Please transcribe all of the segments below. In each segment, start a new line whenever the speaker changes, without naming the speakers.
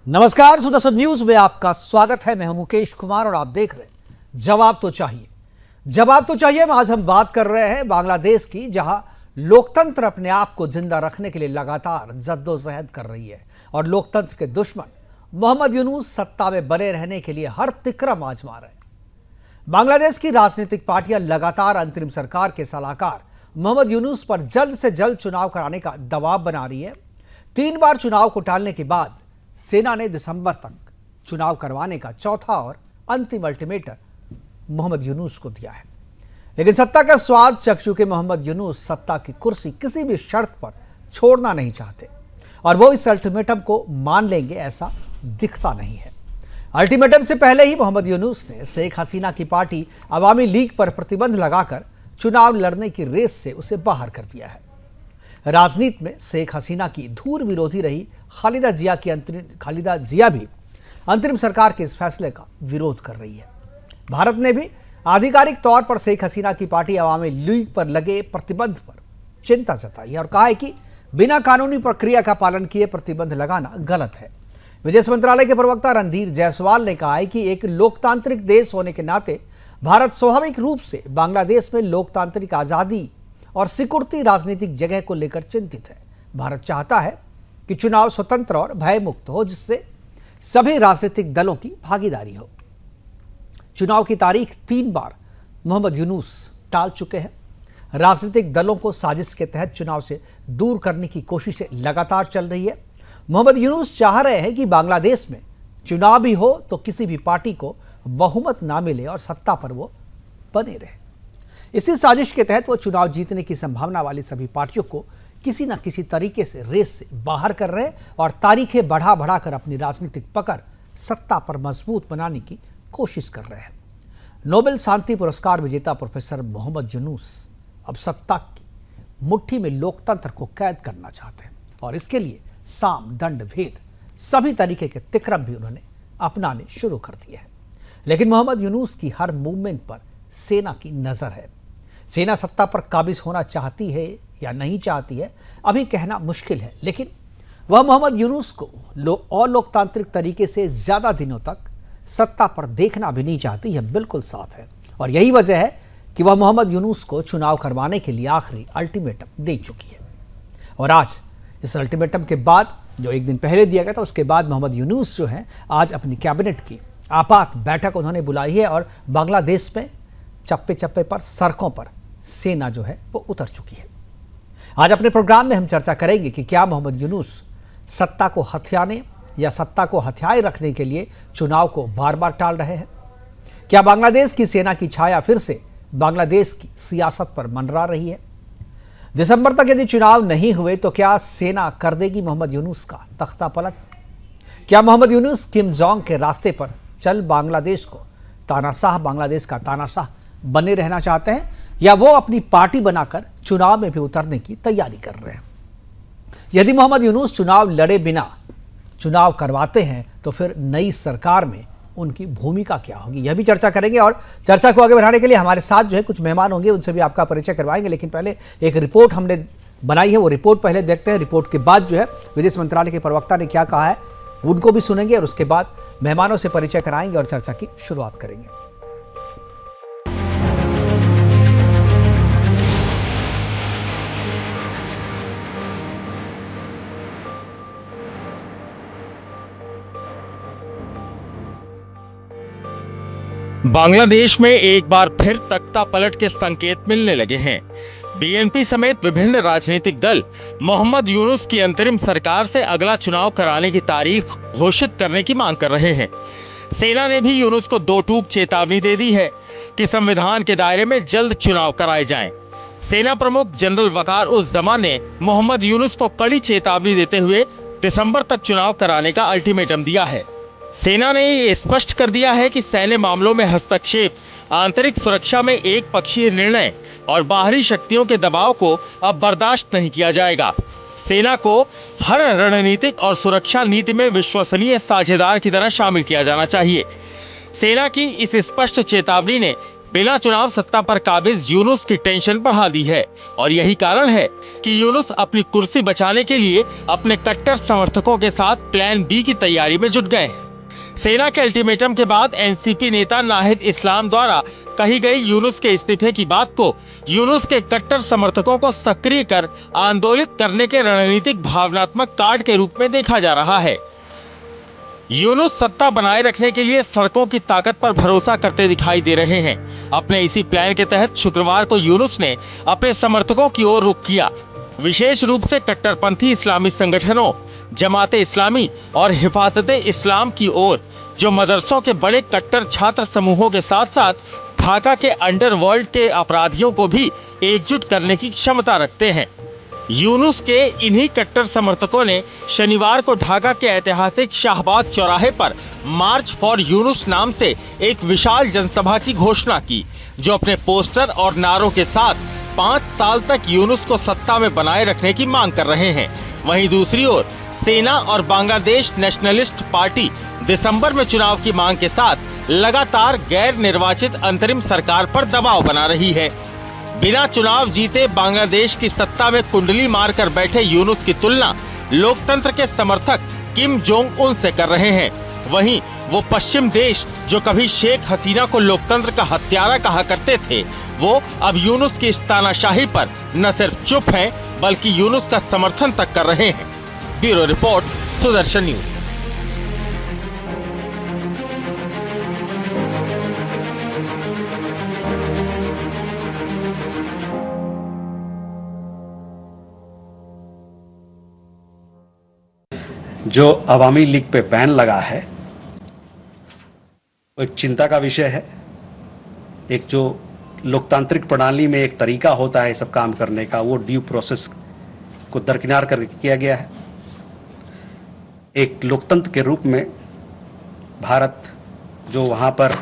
नमस्कार, सुदर्शन न्यूज में आपका स्वागत है। मैं हूं मुकेश कुमार और आप देख रहे हैं जवाब तो चाहिए। जवाब तो चाहिए में आज हम बात कर रहे हैं बांग्लादेश की, जहां लोकतंत्र अपने आप को जिंदा रखने के लिए लगातार जद्दोजहद कर रही है और लोकतंत्र के दुश्मन मोहम्मद यूनुस सत्ता में बने रहने के लिए हर तिकड़म आजमा रहे हैं। बांग्लादेश की राजनीतिक पार्टियां लगातार अंतरिम सरकार के सलाहकार मोहम्मद यूनुस पर जल्द से जल्द चुनाव कराने का दबाव बना रही है। 3 बार चुनाव को टालने के बाद सेना ने दिसंबर तक चुनाव करवाने का चौथा और अंतिम अल्टीमेटम मोहम्मद यूनुस को दिया है, लेकिन सत्ता का स्वाद चख चुके मोहम्मद यूनुस सत्ता की कुर्सी किसी भी शर्त पर छोड़ना नहीं चाहते और वो इस अल्टीमेटम को मान लेंगे ऐसा दिखता नहीं है। अल्टीमेटम से पहले ही मोहम्मद यूनुस ने शेख हसीना की पार्टी अवामी लीग पर प्रतिबंध लगाकर चुनाव लड़ने की रेस से उसे बाहर कर दिया है। राजनीति में शेख हसीना की धूर विरोधी रही खालिदा जिया भी अंतरिम सरकार के इस फैसले का विरोध कर रही है। भारत ने भी आधिकारिक तौर पर शेख हसीना की पार्टी अवामी लीग पर लगे प्रतिबंध पर चिंता जताई है और कहा है कि बिना कानूनी प्रक्रिया का पालन किए प्रतिबंध लगाना गलत है। विदेश मंत्रालय के प्रवक्ता रणधीर जायसवाल ने कहा है कि एक लोकतांत्रिक देश होने के नाते भारत स्वाभाविक रूप से बांग्लादेश में लोकतांत्रिक आजादी और सिक्योरिटी राजनीतिक जगह को लेकर चिंतित है। भारत चाहता है कि चुनाव स्वतंत्र और भयमुक्त हो, जिससे सभी राजनीतिक दलों की भागीदारी हो। चुनाव की तारीख 3 बार मोहम्मद यूनुस टाल चुके हैं। राजनीतिक दलों को साजिश के तहत चुनाव से दूर करने की कोशिशें लगातार चल रही है। मोहम्मद यूनुस चाह रहे हैं कि बांग्लादेश में चुनाव भी हो तो किसी भी पार्टी को बहुमत ना मिले और सत्ता पर वो बने रहे। इसी साजिश के तहत वो चुनाव जीतने की संभावना वाली सभी पार्टियों को किसी न किसी तरीके से रेस से बाहर कर रहे और तारीखें बढ़ा बढ़ाकर अपनी राजनीतिक पकड़ सत्ता पर मजबूत बनाने की कोशिश कर रहे हैं। नोबेल शांति पुरस्कार विजेता प्रोफेसर मोहम्मद यूनुस अब सत्ता की मुट्ठी में लोकतंत्र को कैद करना चाहते हैं और इसके लिए साम दंड भेद सभी तरीके के तिक्रम भी उन्होंने अपनाने शुरू कर दिए हैं। लेकिन मोहम्मद यूनुस की हर मूवमेंट पर सेना की नजर है। सेना सत्ता पर काबिज होना चाहती है या नहीं चाहती है अभी कहना मुश्किल है, लेकिन वह मोहम्मद यूनुस को अलोकतांत्रिक तरीके से ज्यादा दिनों तक सत्ता पर देखना भी नहीं चाहती, यह बिल्कुल साफ है। और यही वजह है कि वह मोहम्मद यूनुस को चुनाव करवाने के लिए आखिरी अल्टीमेटम दे चुकी है। और आज इस अल्टीमेटम के बाद, जो एक दिन पहले दिया गया था, उसके बाद मोहम्मद यूनुस जो है आज अपनी कैबिनेट की आपात बैठक उन्होंने बुलाई है और बांग्लादेश में चप्पे चप्पे पर, सड़कों पर सेना जो है वो उतर चुकी है। आज अपने प्रोग्राम में हम चर्चा करेंगे कि क्या मोहम्मद यूनुस सत्ता को हथियाने या सत्ता को हथियाए रखने के लिए चुनाव को बार बार टाल रहे हैं। क्या बांग्लादेश की सेना की छाया फिर से बांग्लादेश की सियासत पर मंडरा रही है। दिसंबर तक यदि चुनाव नहीं हुए तो क्या सेना कर देगी मोहम्मद यूनुस का तख्ता पलट। क्या मोहम्मद यूनुस किम जोंग के रास्ते पर चल बांग्लादेश का तानाशाह बने रहना चाहते हैं, या वो अपनी पार्टी बनाकर चुनाव में भी उतरने की तैयारी कर रहे हैं। यदि मोहम्मद यूनुस चुनाव लड़े बिना चुनाव करवाते हैं तो फिर नई सरकार में उनकी भूमिका क्या होगी, यह भी चर्चा करेंगे। और चर्चा को आगे बढ़ाने के लिए हमारे साथ जो है कुछ मेहमान होंगे, उनसे भी आपका परिचय करवाएंगे। लेकिन पहले एक रिपोर्ट हमने बनाई है, वो रिपोर्ट पहले देखते हैं। रिपोर्ट के बाद जो है विदेश मंत्रालय के प्रवक्ता ने क्या कहा है उनको भी सुनेंगे और उसके बाद मेहमानों से परिचय कराएंगे और चर्चा की शुरुआत करेंगे।
बांग्लादेश में एक बार फिर तख्ता पलट के संकेत मिलने लगे हैं। बीएनपी समेत विभिन्न राजनीतिक दल मोहम्मद यूनुस की अंतरिम सरकार से अगला चुनाव कराने की तारीख घोषित करने की मांग कर रहे हैं। सेना ने भी यूनुस को 2 टूक चेतावनी दे दी है कि संविधान के दायरे में जल्द चुनाव कराए जाएं। सेना प्रमुख जनरल वकार उस जमान ने मोहम्मद यूनुस को कड़ी चेतावनी देते हुए दिसंबर तक चुनाव कराने का अल्टीमेटम दिया है। सेना ने ये स्पष्ट कर दिया है कि सैन्य मामलों में हस्तक्षेप, आंतरिक सुरक्षा में एक पक्षीय निर्णय और बाहरी शक्तियों के दबाव को अब बर्दाश्त नहीं किया जाएगा। सेना को हर रणनीतिक और सुरक्षा नीति में विश्वसनीय साझेदार की तरह शामिल किया जाना चाहिए। सेना की इस स्पष्ट चेतावनी ने बिना चुनाव सत्ता पर काबिज यूनुस की टेंशन बढ़ा दी है और यही कारण है कि यूनुस अपनी कुर्सी बचाने के लिए अपने कट्टर समर्थकों के साथ प्लान बी की तैयारी में जुट गए हैं। सेना के अल्टीमेटम के बाद एनसीपी नेता नाहिद इस्लाम द्वारा कही गई यूनुस के इस्तीफे की बात को यूनुस के कट्टर समर्थकों को सक्रिय कर आंदोलित करने के रणनीतिक भावनात्मक कार्ड के रूप में देखा जा रहा है। यूनुस सत्ता बनाए रखने के लिए सड़कों की ताकत पर भरोसा करते दिखाई दे रहे हैं। अपने इसी प्लान के तहत शुक्रवार को यूनुस ने अपने समर्थकों की ओर रुख किया, विशेष रूप से कट्टरपंथी इस्लामी संगठनों जमाते इस्लामी और हिफाजते इस्लाम की ओर, जो मदरसों के बड़े कट्टर छात्र समूहों के साथ साथ ढाका के अंडरवर्ल्ड के अपराधियों को भी एकजुट करने की क्षमता रखते हैं। यूनुस के इन्हीं कट्टर समर्थकों ने शनिवार को ढाका के ऐतिहासिक शाहबाद चौराहे पर मार्च फॉर यूनुस नाम से एक विशाल जनसभा की घोषणा की, जो अपने पोस्टर और नारों के साथ 5 साल तक यूनुस को सत्ता में बनाए रखने की मांग कर रहे हैं। वहीं दूसरी ओर सेना और बांग्लादेश नेशनलिस्ट पार्टी दिसंबर में चुनाव की मांग के साथ लगातार गैर निर्वाचित अंतरिम सरकार पर दबाव बना रही है। बिना चुनाव जीते बांग्लादेश की सत्ता में कुंडली मारकर बैठे यूनुस की तुलना लोकतंत्र के समर्थक किम जोंग उन से कर रहे हैं। वहीं वो पश्चिम देश जो कभी शेख हसीना को लोकतंत्र का हत्यारा कहा करते थे, वो अब यूनुस की इस तानाशाही पर न सिर्फ चुप हैं, बल्कि यूनुस का समर्थन तक कर रहे हैं। Bureau report, Sudarshan news.
जो अवामी लीग पे बैन लगा है वो एक चिंता का विषय है। एक जो लोकतांत्रिक प्रणाली में एक तरीका होता है सब काम करने का, वो ड्यू प्रोसेस को दरकिनार करके किया गया है। एक लोकतंत्र के रूप में भारत जो वहां पर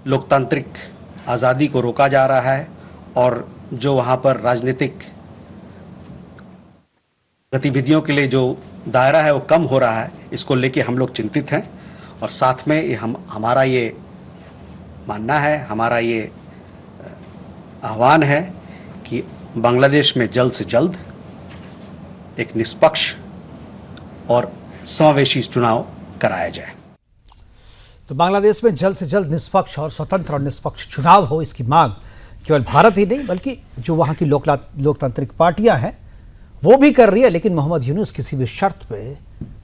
लोकतांत्रिक आज़ादी को रोका जा रहा है और जो वहां पर राजनीतिक गतिविधियों के लिए जो दायरा है वो कम हो रहा है, इसको लेके हम लोग चिंतित हैं। और साथ में हमारा ये मानना है, हमारा ये आह्वान है कि बांग्लादेश में जल्द से जल्द एक निष्पक्ष और समावेशी चुनाव कराया जाए।
तो बांग्लादेश में जल्द से जल्द निष्पक्ष और स्वतंत्र और निष्पक्ष चुनाव हो, इसकी मांग केवल भारत ही नहीं बल्कि जो वहाँ की लोकतांत्रिक पार्टियां हैं वो भी कर रही है। लेकिन मोहम्मद यूनुस किसी भी शर्त पे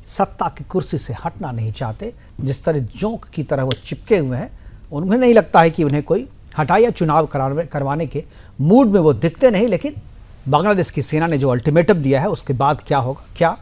सत्ता की कुर्सी से हटना नहीं चाहते। जिस तरह जोंक की तरह वो चिपके हुए हैं, उन्हें नहीं लगता है कि उन्हें कोई हटाए या चुनाव करवाने के मूड में वो दिखते नहीं। लेकिन बांग्लादेश की सेना ने जो अल्टीमेटम दिया है उसके बाद क्या होगा, क्या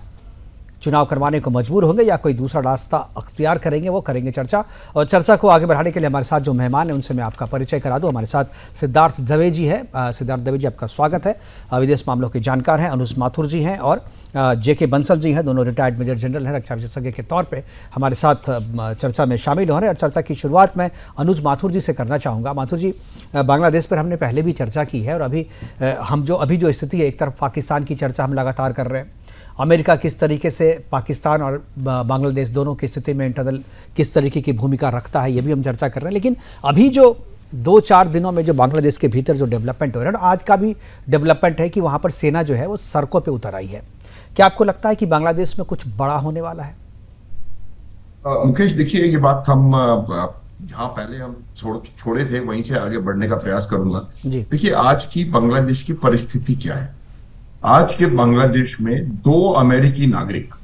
चुनाव करवाने को मजबूर होंगे या कोई दूसरा रास्ता अख्तियार करेंगे, वो करेंगे चर्चा। और चर्चा को आगे बढ़ाने के लिए हमारे साथ जो मेहमान हैं उनसे मैं आपका परिचय करा दूं। हमारे साथ सिद्धार्थ दवे जी है। सिद्धार्थ दवे जी, आपका स्वागत है। विदेश मामलों के जानकार हैं। अनुज माथुर जी हैं और जेके बंसल जी हैं, दोनों रिटायर्ड मेजर जनरल हैं, रक्षा विशेषज्ञ के तौर पर हमारे साथ चर्चा में शामिल हो रहे हैं। और चर्चा की शुरुआत मैं अनुज माथुर जी से करना चाहूँगा। माथुर जी, बांग्लादेश पर हमने पहले भी चर्चा की है और अभी जो स्थिति है, एक तरफ पाकिस्तान की चर्चा हम लगातार कर रहे हैं, अमेरिका किस तरीके से पाकिस्तान और बांग्लादेश दोनों की स्थिति में इंटरनल किस तरीके की भूमिका रखता है, ये भी हम चर्चा कर रहे हैं। लेकिन अभी जो 2-4 दिनों में जो बांग्लादेश के भीतर जो डेवलपमेंट हो रहा है, आज का भी डेवलपमेंट है कि वहाँ पर सेना जो है वो सड़कों पे उतर आई है। क्या आपको लगता है कि बांग्लादेश में कुछ बड़ा होने वाला है?
मुकेश, देखिए, ये बात हम जहाँ पहले हम छोड़े थे वहीं से आगे बढ़ने का प्रयास करूंगा। देखिए, आज की बांग्लादेश की परिस्थिति क्या है। आज के बांग्लादेश में 2 अमेरिकी नागरिक,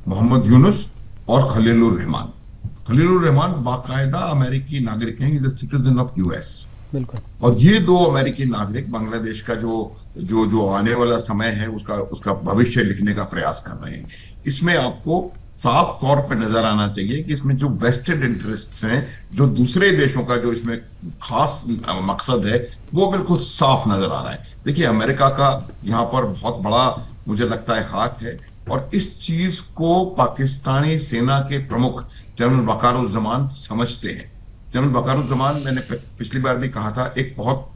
मोहम्मद यूनुस और खलीलुर रहमान बाकायदा अमेरिकी नागरिक हैं, सिटीजन ऑफ यूएस।
बिल्कुल।
और ये 2 अमेरिकी नागरिक बांग्लादेश का जो आने वाला समय है उसका भविष्य लिखने का प्रयास कर रहे हैं। इसमें आपको साफ तौर पर नजर आना चाहिए कि इसमें जो वेस्टेड इंटरेस्ट्स हैं, जो दूसरे देशों का जो इसमें खास मकसद है, वो बिल्कुल साफ नजर आ रहा है। देखिए, अमेरिका का यहाँ पर बहुत बड़ा मुझे लगता है हाथ है और इस चीज को पाकिस्तानी सेना के प्रमुख जनरल वकारुज्जमान समझते हैं। जनरल वकारुज्जमान, मैंने पिछली बार भी कहा था, एक बहुत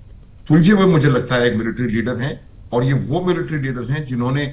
सुलझे हुए मुझे लगता है एक मिलिट्री लीडर हैं और ये वो मिलिट्री लीडर हैं जिन्होंने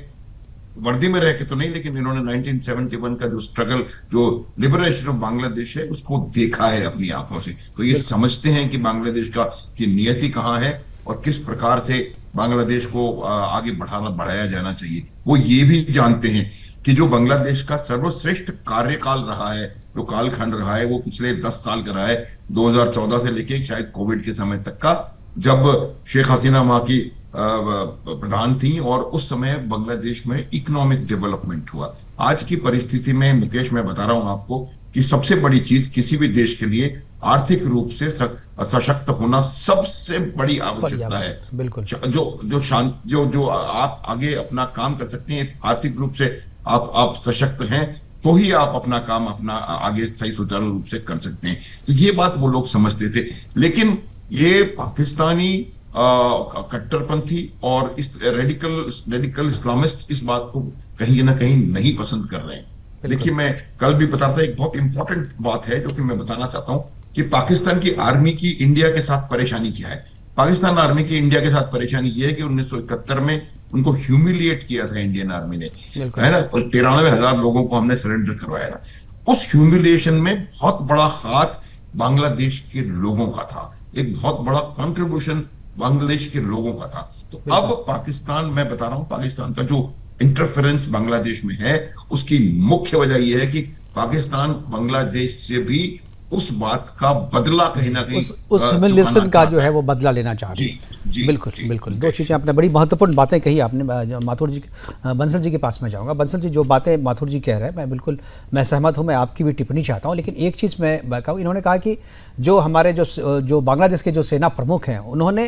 वर्दी में रह के तो नहीं, लेकिन इन्होंने 1971 का जो स्ट्रगल, जो लिबरेशन ऑफ बांग्लादेश है, उसको देखा है अपनी आंखों से। तो ये समझते हैं कि बांग्लादेश की नियति कहाँ है और किस प्रकार से बांग्लादेश को आगे बढ़ाया जाना चाहिए। वो ये भी जानते हैं कि जो बांग्लादेश का सर्वश्रेष्ठ कार्यकाल रहा है, जो कालखंड रहा है, वो पिछले 10 साल का रहा है, 2014 से लेके शायद कोविड के समय तक का, जब शेख हसीना वहां की प्रधान थी, और उस समय बांग्लादेश में इकोनॉमिक डेवलपमेंट हुआ। आज की परिस्थिति में मुकेश, मैं बता रहा हूं आपको कि सबसे बड़ी चीज किसी भी देश के लिए आर्थिक रूप से सशक्त होना सबसे बड़ी आवश्यकता है।
बिल्कुल।
जो आप आगे अपना काम कर सकते हैं, आर्थिक रूप से आप सशक्त हैं, तो ही आप अपना काम आगे सही सुचारू रूप से कर सकते हैं। तो ये बात वो लोग समझते थे, लेकिन ये पाकिस्तानी कट्टरपंथी और इस रेडिकल इस्लामिस्ट इस बात को कहीं ना कहीं नहीं पसंद कर रहे हैं। देखिए, मैं कल भी बता रहा था, एक बहुत इंपॉर्टेंट बात है जो कि मैं बताना चाहता हूं कि पाकिस्तान की आर्मी की इंडिया के साथ परेशानी क्या है। पाकिस्तान आर्मी की इंडिया के साथ परेशानी यह है कि 1971 में उनको ह्यूमिलिएट किया था इंडियन आर्मी ने, है ना, और 93,000 लोगों को हमने सरेंडर करवाया था। उस ह्यूमिलिएशन में बहुत बड़ा हाथ बांग्लादेश के लोगों का था, एक बहुत बड़ा कंट्रीब्यूशन बांग्लादेश के लोगों का था। तो अब पाकिस्तान, मैं बता रहा हूं, पाकिस्तान का जो इंटरफेरेंस बांग्लादेश में है, उसकी मुख्य वजह यह है कि पाकिस्तान बांग्लादेश से भी उस बात का बदला कहीं ना कहीं
उस ह्यूमिलिएशन का जो है वो बदला लेना चाह रही है।
जी,
बिल्कुल
जी,
बिल्कुल।
जी,
दो चीज़ें आपने बड़ी महत्वपूर्ण बातें कही आपने। माथुर जी, बंसल जी के पास में जाऊंगा। बंसल जी, जो बातें माथुर जी कह रहे हैं, मैं सहमत हूं, मैं आपकी भी टिप्पणी चाहता हूं, लेकिन एक चीज़ मैं कहूँ, इन्होंने कहा कि जो हमारे जो बांग्लादेश के जो सेना प्रमुख हैं, उन्होंने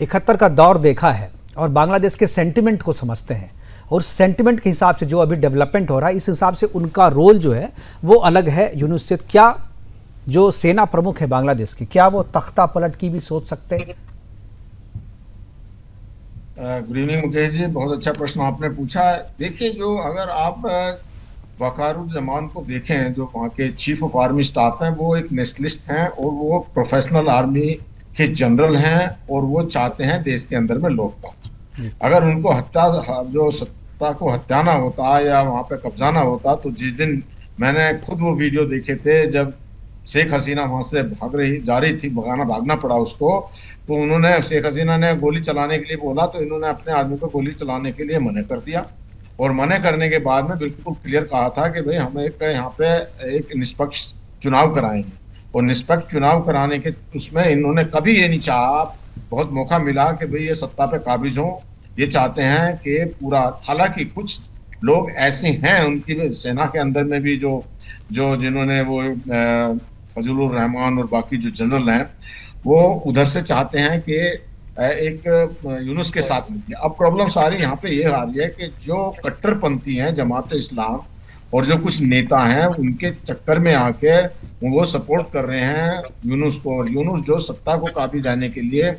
71 का दौर देखा है और बांग्लादेश के सेंटिमेंट को समझते हैं, और सेंटिमेंट के हिसाब से जो अभी डेवलपमेंट हो रहा है, इस हिसाब से उनका रोल जो है वो अलग है यूनुस से। क्या जो सेना प्रमुख है बांग्लादेश की, क्या वो तख्ता पलट की भी सोच सकते हैं?
गुड इवनिंग मुकेश जी, बहुत अच्छा प्रश्न आपने पूछा। देखिए, जो अगर आप वकारुज्जमान को देखें, जो वहाँ के चीफ ऑफ आर्मी स्टाफ हैं, वो एक नेशनलिस्ट हैं और वो प्रोफेशनल आर्मी के जनरल हैं, और वो चाहते हैं देश के अंदर में लोकतंत्र। अगर उनको जो सत्ता को हत्याना होता या वहाँ पे कब्जाना होता, तो जिस दिन मैंने खुद वो वीडियो देखे थे जब शेख हसीना वहाँ से जा रही थी, भागना पड़ा उसको, तो उन्होंने, शेख हसीना ने गोली चलाने के लिए बोला, तो इन्होंने अपने आदमी को गोली चलाने के लिए मना कर दिया, और मना करने के बाद में बिल्कुल क्लियर कहा था कि भाई हम यहाँ पे एक निष्पक्ष चुनाव कराएंगे, और निष्पक्ष चुनाव कराने के उसमें इन्होंने कभी ये नहीं चाहा, बहुत मौका मिला कि भाई ये सत्ता पे काबिज हों, ये चाहते हैं कि पूरा। हालांकि कुछ लोग ऐसे हैं उनकी सेना के अंदर में भी जो जिन्होंने वो फजलुर रहमान और बाकी जो जनरल हैं, वो उधर से चाहते हैं कि एक यूनुस के साथ मिले। अब प्रॉब्लम सारी यहाँ पे ये आ रही है कि जो कट्टरपंथी हैं, जमात इस्लाम और जो कुछ नेता हैं, उनके चक्कर में आके वो सपोर्ट कर रहे हैं यूनुस को, और यूनुस जो सत्ता को काबिज रहने के लिए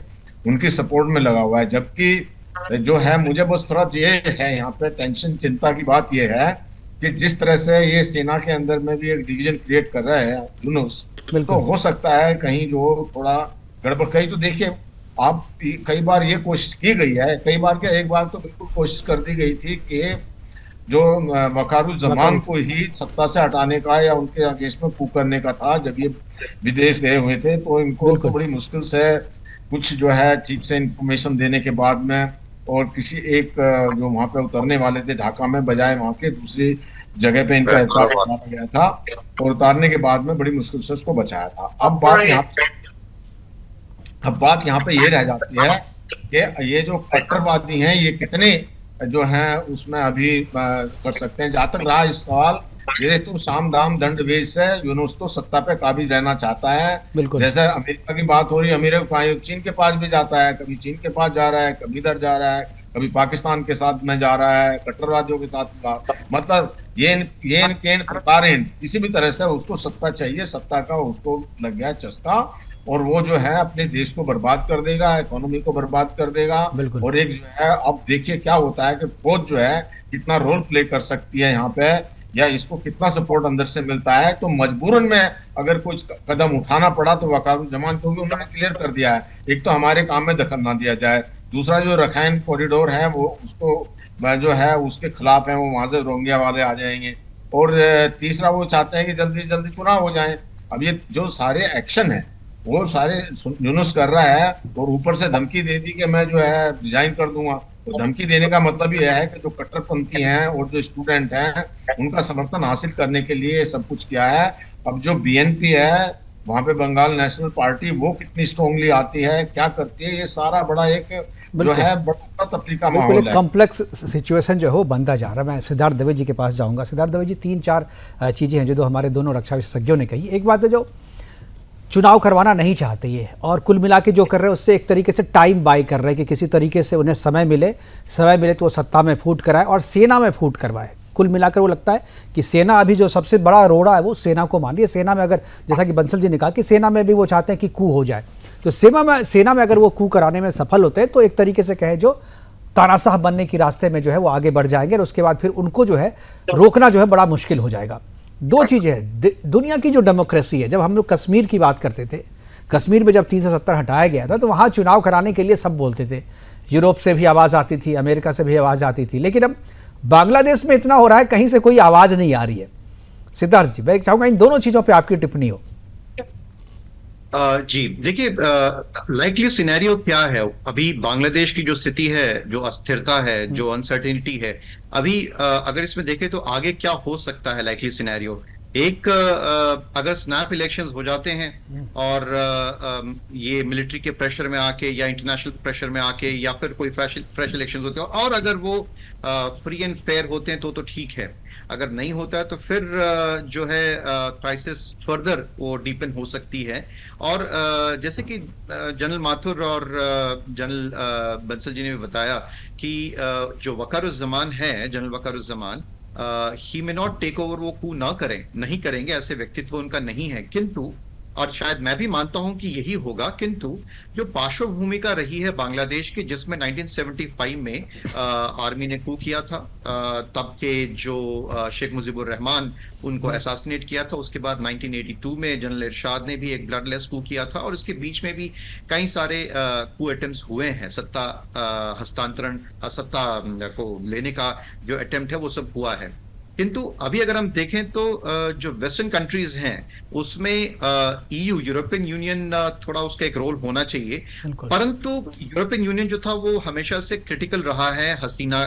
उनकी सपोर्ट में लगा हुआ है। जबकि जो है, मुझे बस थोड़ा ये है यहाँ पे टेंशन, चिंता की बात ये है कि जिस तरह से ये सेना के अंदर में भी एक डिवीजन क्रिएट कर रहा है यूनुस, तो हो सकता है कहीं जो थोड़ा गड़बड़। कहीं तो देखिए आप, कई बार ये कोशिश की गई है, कई बार क्या, एक बार तो बिल्कुल कोशिश कर दी गई थी कि जो वकारुज्जमान को ही सत्ता से हटाने का या उनके अगेंस्ट में कूप करने का था, जब ये विदेश गए हुए थे, तो इनको तो बड़ी मुश्किल से कुछ जो है ठीक से इंफॉर्मेशन देने के बाद में, और किसी एक जो वहाँ पे उतरने वाले थे ढाका में, बजाय वहाँ के दूसरी जगह पे इनका उतारा गया था, और उतारने के बाद में बड़ी मुश्किल से उसको बचाया था। अब बात यहाँ पे ये रह जाती है कि ये जो कट्टरवादी हैं, ये कितने जो हैं उसमें अभी कर सकते हैं। जहां तक रहा इस सवाल, ये तो साम दाम दंड भेद से यूनुस तो सत्ता पे काबिज रहना चाहता है। जैसे अमेरिका की बात हो रही है, अमेरिका चीन के पास भी जाता है, कभी चीन के पास जा रहा है, कभी इधर जा रहा है, कभी पाकिस्तान के साथ में जा रहा है, कट्टरवादियों के साथ। मतलब ये किसी भी तरह से उसको सत्ता चाहिए, सत्ता का उसको लग गया चस्का, और वो जो है अपने देश को बर्बाद कर देगा, इकोनॉमी को बर्बाद कर देगा। और एक जो है, अब देखिए क्या होता है कि फौज जो है कितना रोल प्ले कर सकती है यहाँ पे, या इसको कितना सपोर्ट अंदर से मिलता है। तो मजबूरन में अगर कुछ कदम उठाना पड़ा तो वकारुज्जमान, क्योंकि उन्होंने क्लियर कर दिया है, एक तो हमारे काम में दखल ना दिया जाए, दूसरा जो रखाइन कॉरिडोर है वो उसको जो है उसके खिलाफ हैं, वो वहां से रोहिंग्या वाले आ जाएंगे। और तीसरा वो चाहते हैं कि जल्दी से जल्दी चुनाव हो जाए। अब ये जो सारे एक्शन है वो सारे यूनुस कर रहा है, और ऊपर से धमकी दे दी कि मैं जो है रिजाइन कर दूंगा। तो धमकी देने का मतलब ये है कि जो कट्टरपंथी हैं और जो स्टूडेंट हैं उनका समर्थन हासिल करने के लिए सब कुछ किया है। अब जो बीएनपी है वहां पे, बंगाल नेशनल पार्टी, वो कितनी स्ट्रांगली आती है, क्या करती है, ये सारा बड़ा एक जो
बिल्कुल।
है बड़ा तफरी का
बिल्कुल,
माहौल
एक
है।
कॉम्प्लेक्स सिचुएशन जो है वो बनता जा रहा है। मैं सिद्धार्थ दवे जी के पास जाऊंगा। सिद्धार्थ दवे जी, 3-4 चीज़ें हैं जो हमारे दोनों रक्षा विशेषज्ञों ने कही। एक बात है, जो चुनाव करवाना नहीं चाहते ये, और कुल मिला के जो कर रहे हैं उससे एक तरीके से टाइम बाय कर रहे हैं कि किसी तरीके से उन्हें समय मिले तो वो सत्ता में फूट कराए और सेना में फूट करवाए। कुल मिलाकर वो लगता है कि सेना अभी जो सबसे बड़ा रोड़ा है वो सेना को मान रही है। सेना में अगर, जैसा कि बंसल जी ने कहा कि सेना में भी वो चाहते हैं कि कू हो जाए, तो सेना में अगर वो कू कराने में सफल होते हैं तो एक तरीके से कहें जो तानाशाह बनने के रास्ते में जो है वो आगे बढ़ जाएंगे, और उसके बाद फिर उनको जो है रोकना जो है बड़ा मुश्किल हो जाएगा। दो चीज़ें हैं, दुनिया की जो डेमोक्रेसी है, जब हम लोग कश्मीर की बात करते थे, कश्मीर में जब 370 हटाया गया था तो वहाँ चुनाव कराने के लिए सब बोलते थे, यूरोप से भी आवाज़ आती थी, अमेरिका से भी आवाज़ आती थी, लेकिन अब बांग्लादेश में इतना हो रहा है कहीं से कोई आवाज़ नहीं आ रही है। सिद्धार्थ जी, मैं चाहूँगा इन दोनों चीज़ों पर आपकी टिप्पणी हो।
जी देखिए, लाइकली सिनेरियो क्या है अभी बांग्लादेश की जो स्थिति है, जो अस्थिरता है, जो अनसर्टेनिटी है अभी, अगर इसमें देखें तो आगे क्या हो सकता है लाइकली सिनेरियो। एक, अगर स्नैप इलेक्शंस हो जाते हैं और ये मिलिट्री के प्रेशर में आके या इंटरनेशनल प्रेशर में आके या फिर कोई फ्रेश इलेक्शंस होते हैं और अगर वो फ्री एंड फेयर होते हैं तो ठीक है। अगर नहीं होता है तो फिर जो है क्राइसिस फर्दर वो डीपन हो सकती है। और जैसे कि जनरल माथुर और जनरल बंसल जी ने भी बताया कि जो वकारुज़्ज़मान है, general Wakeruzzaman, he may not take over, वो कू ना करें, नहीं करेंगे, ऐसे व्यक्तित्व उनका नहीं है। किंतु, और शायद मैं भी मानता हूं कि यही होगा, किंतु जो पार्श्व भूमिका रही है बांग्लादेश की, जिसमें 1975 में आर्मी ने कू किया था, तब के जो शेख मुजीबुर रहमान, उनको असैसिनेट किया था। उसके बाद 1982 में जनरल इरशाद ने भी एक ब्लडलेस कू किया था, और इसके बीच में भी कई सारे कू अटेम्प्ट्स हुए हैं। सत्ता हस्तांतरण, सत्ता को लेने का जो अटेम्प्ट है वो सब हुआ है। किंतु अभी अगर हम देखें तो जो वेस्टर्न कंट्रीज हैं उसमें ईयू, यूरोपियन यूनियन, थोड़ा उसका एक रोल होना चाहिए। परंतु यूरोपियन यूनियन जो था वो हमेशा से क्रिटिकल रहा है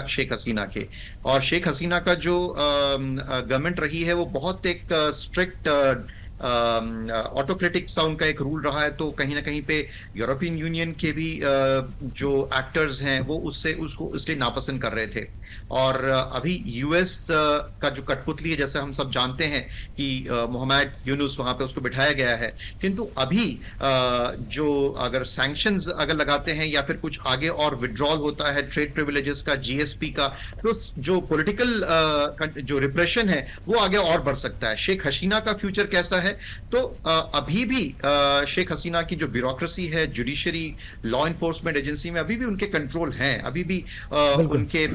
शेख हसीना के, और शेख हसीना का जो गवर्नमेंट रही है वो बहुत एक स्ट्रिक्ट ऑटोक्रेटिक सा उनका एक रूल रहा है। तो कहीं ना कहीं पे यूरोपियन यूनियन के भी जो एक्टर्स हैं वो उसको इसलिए नापसंद कर रहे थे। और अभी यूएस का जो कठपुतली है, जैसे हम सब जानते हैं कि मोहम्मद यूनुस वहां पे उसको बिठाया गया है। किंतु अभी जो अगर सैंक्शंस अगर लगाते हैं या फिर कुछ आगे और विड्रॉल होता है ट्रेड प्रिविलेजेस का, जीएसपी का, तो जो पॉलिटिकल जो रिप्रेशन है वो आगे और बढ़ सकता है। शेख हसीना का फ्यूचर कैसा है? तो अभी भी शेख हसीना की जो ब्यूरोक्रेसी है, जुडिशरी, लॉ इन्फोर्समेंट एजेंसी में अभी भी उनके कंट्रोल हैं, अभी भी उनके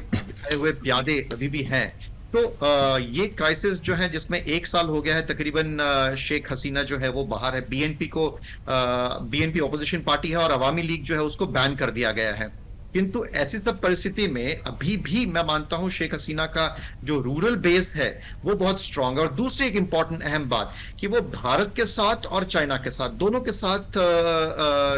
हुए प्यादे अभी भी हैं। तो ये क्राइसिस जो है, जिसमें 1 साल हो गया है तकरीबन शेख हसीना जो है वो बाहर है, बीएनपी ऑपोजिशन पार्टी है और अवामी लीग जो है उसको बैन कर दिया गया है। किंतु ऐसी सब परिस्थिति में अभी भी मैं मानता हूं शेख हसीना का जो रूरल बेस है वो बहुत स्ट्रांग है। और दूसरी एक इंपॉर्टेंट अहम बात कि वो भारत के साथ और चाइना के साथ, दोनों के साथ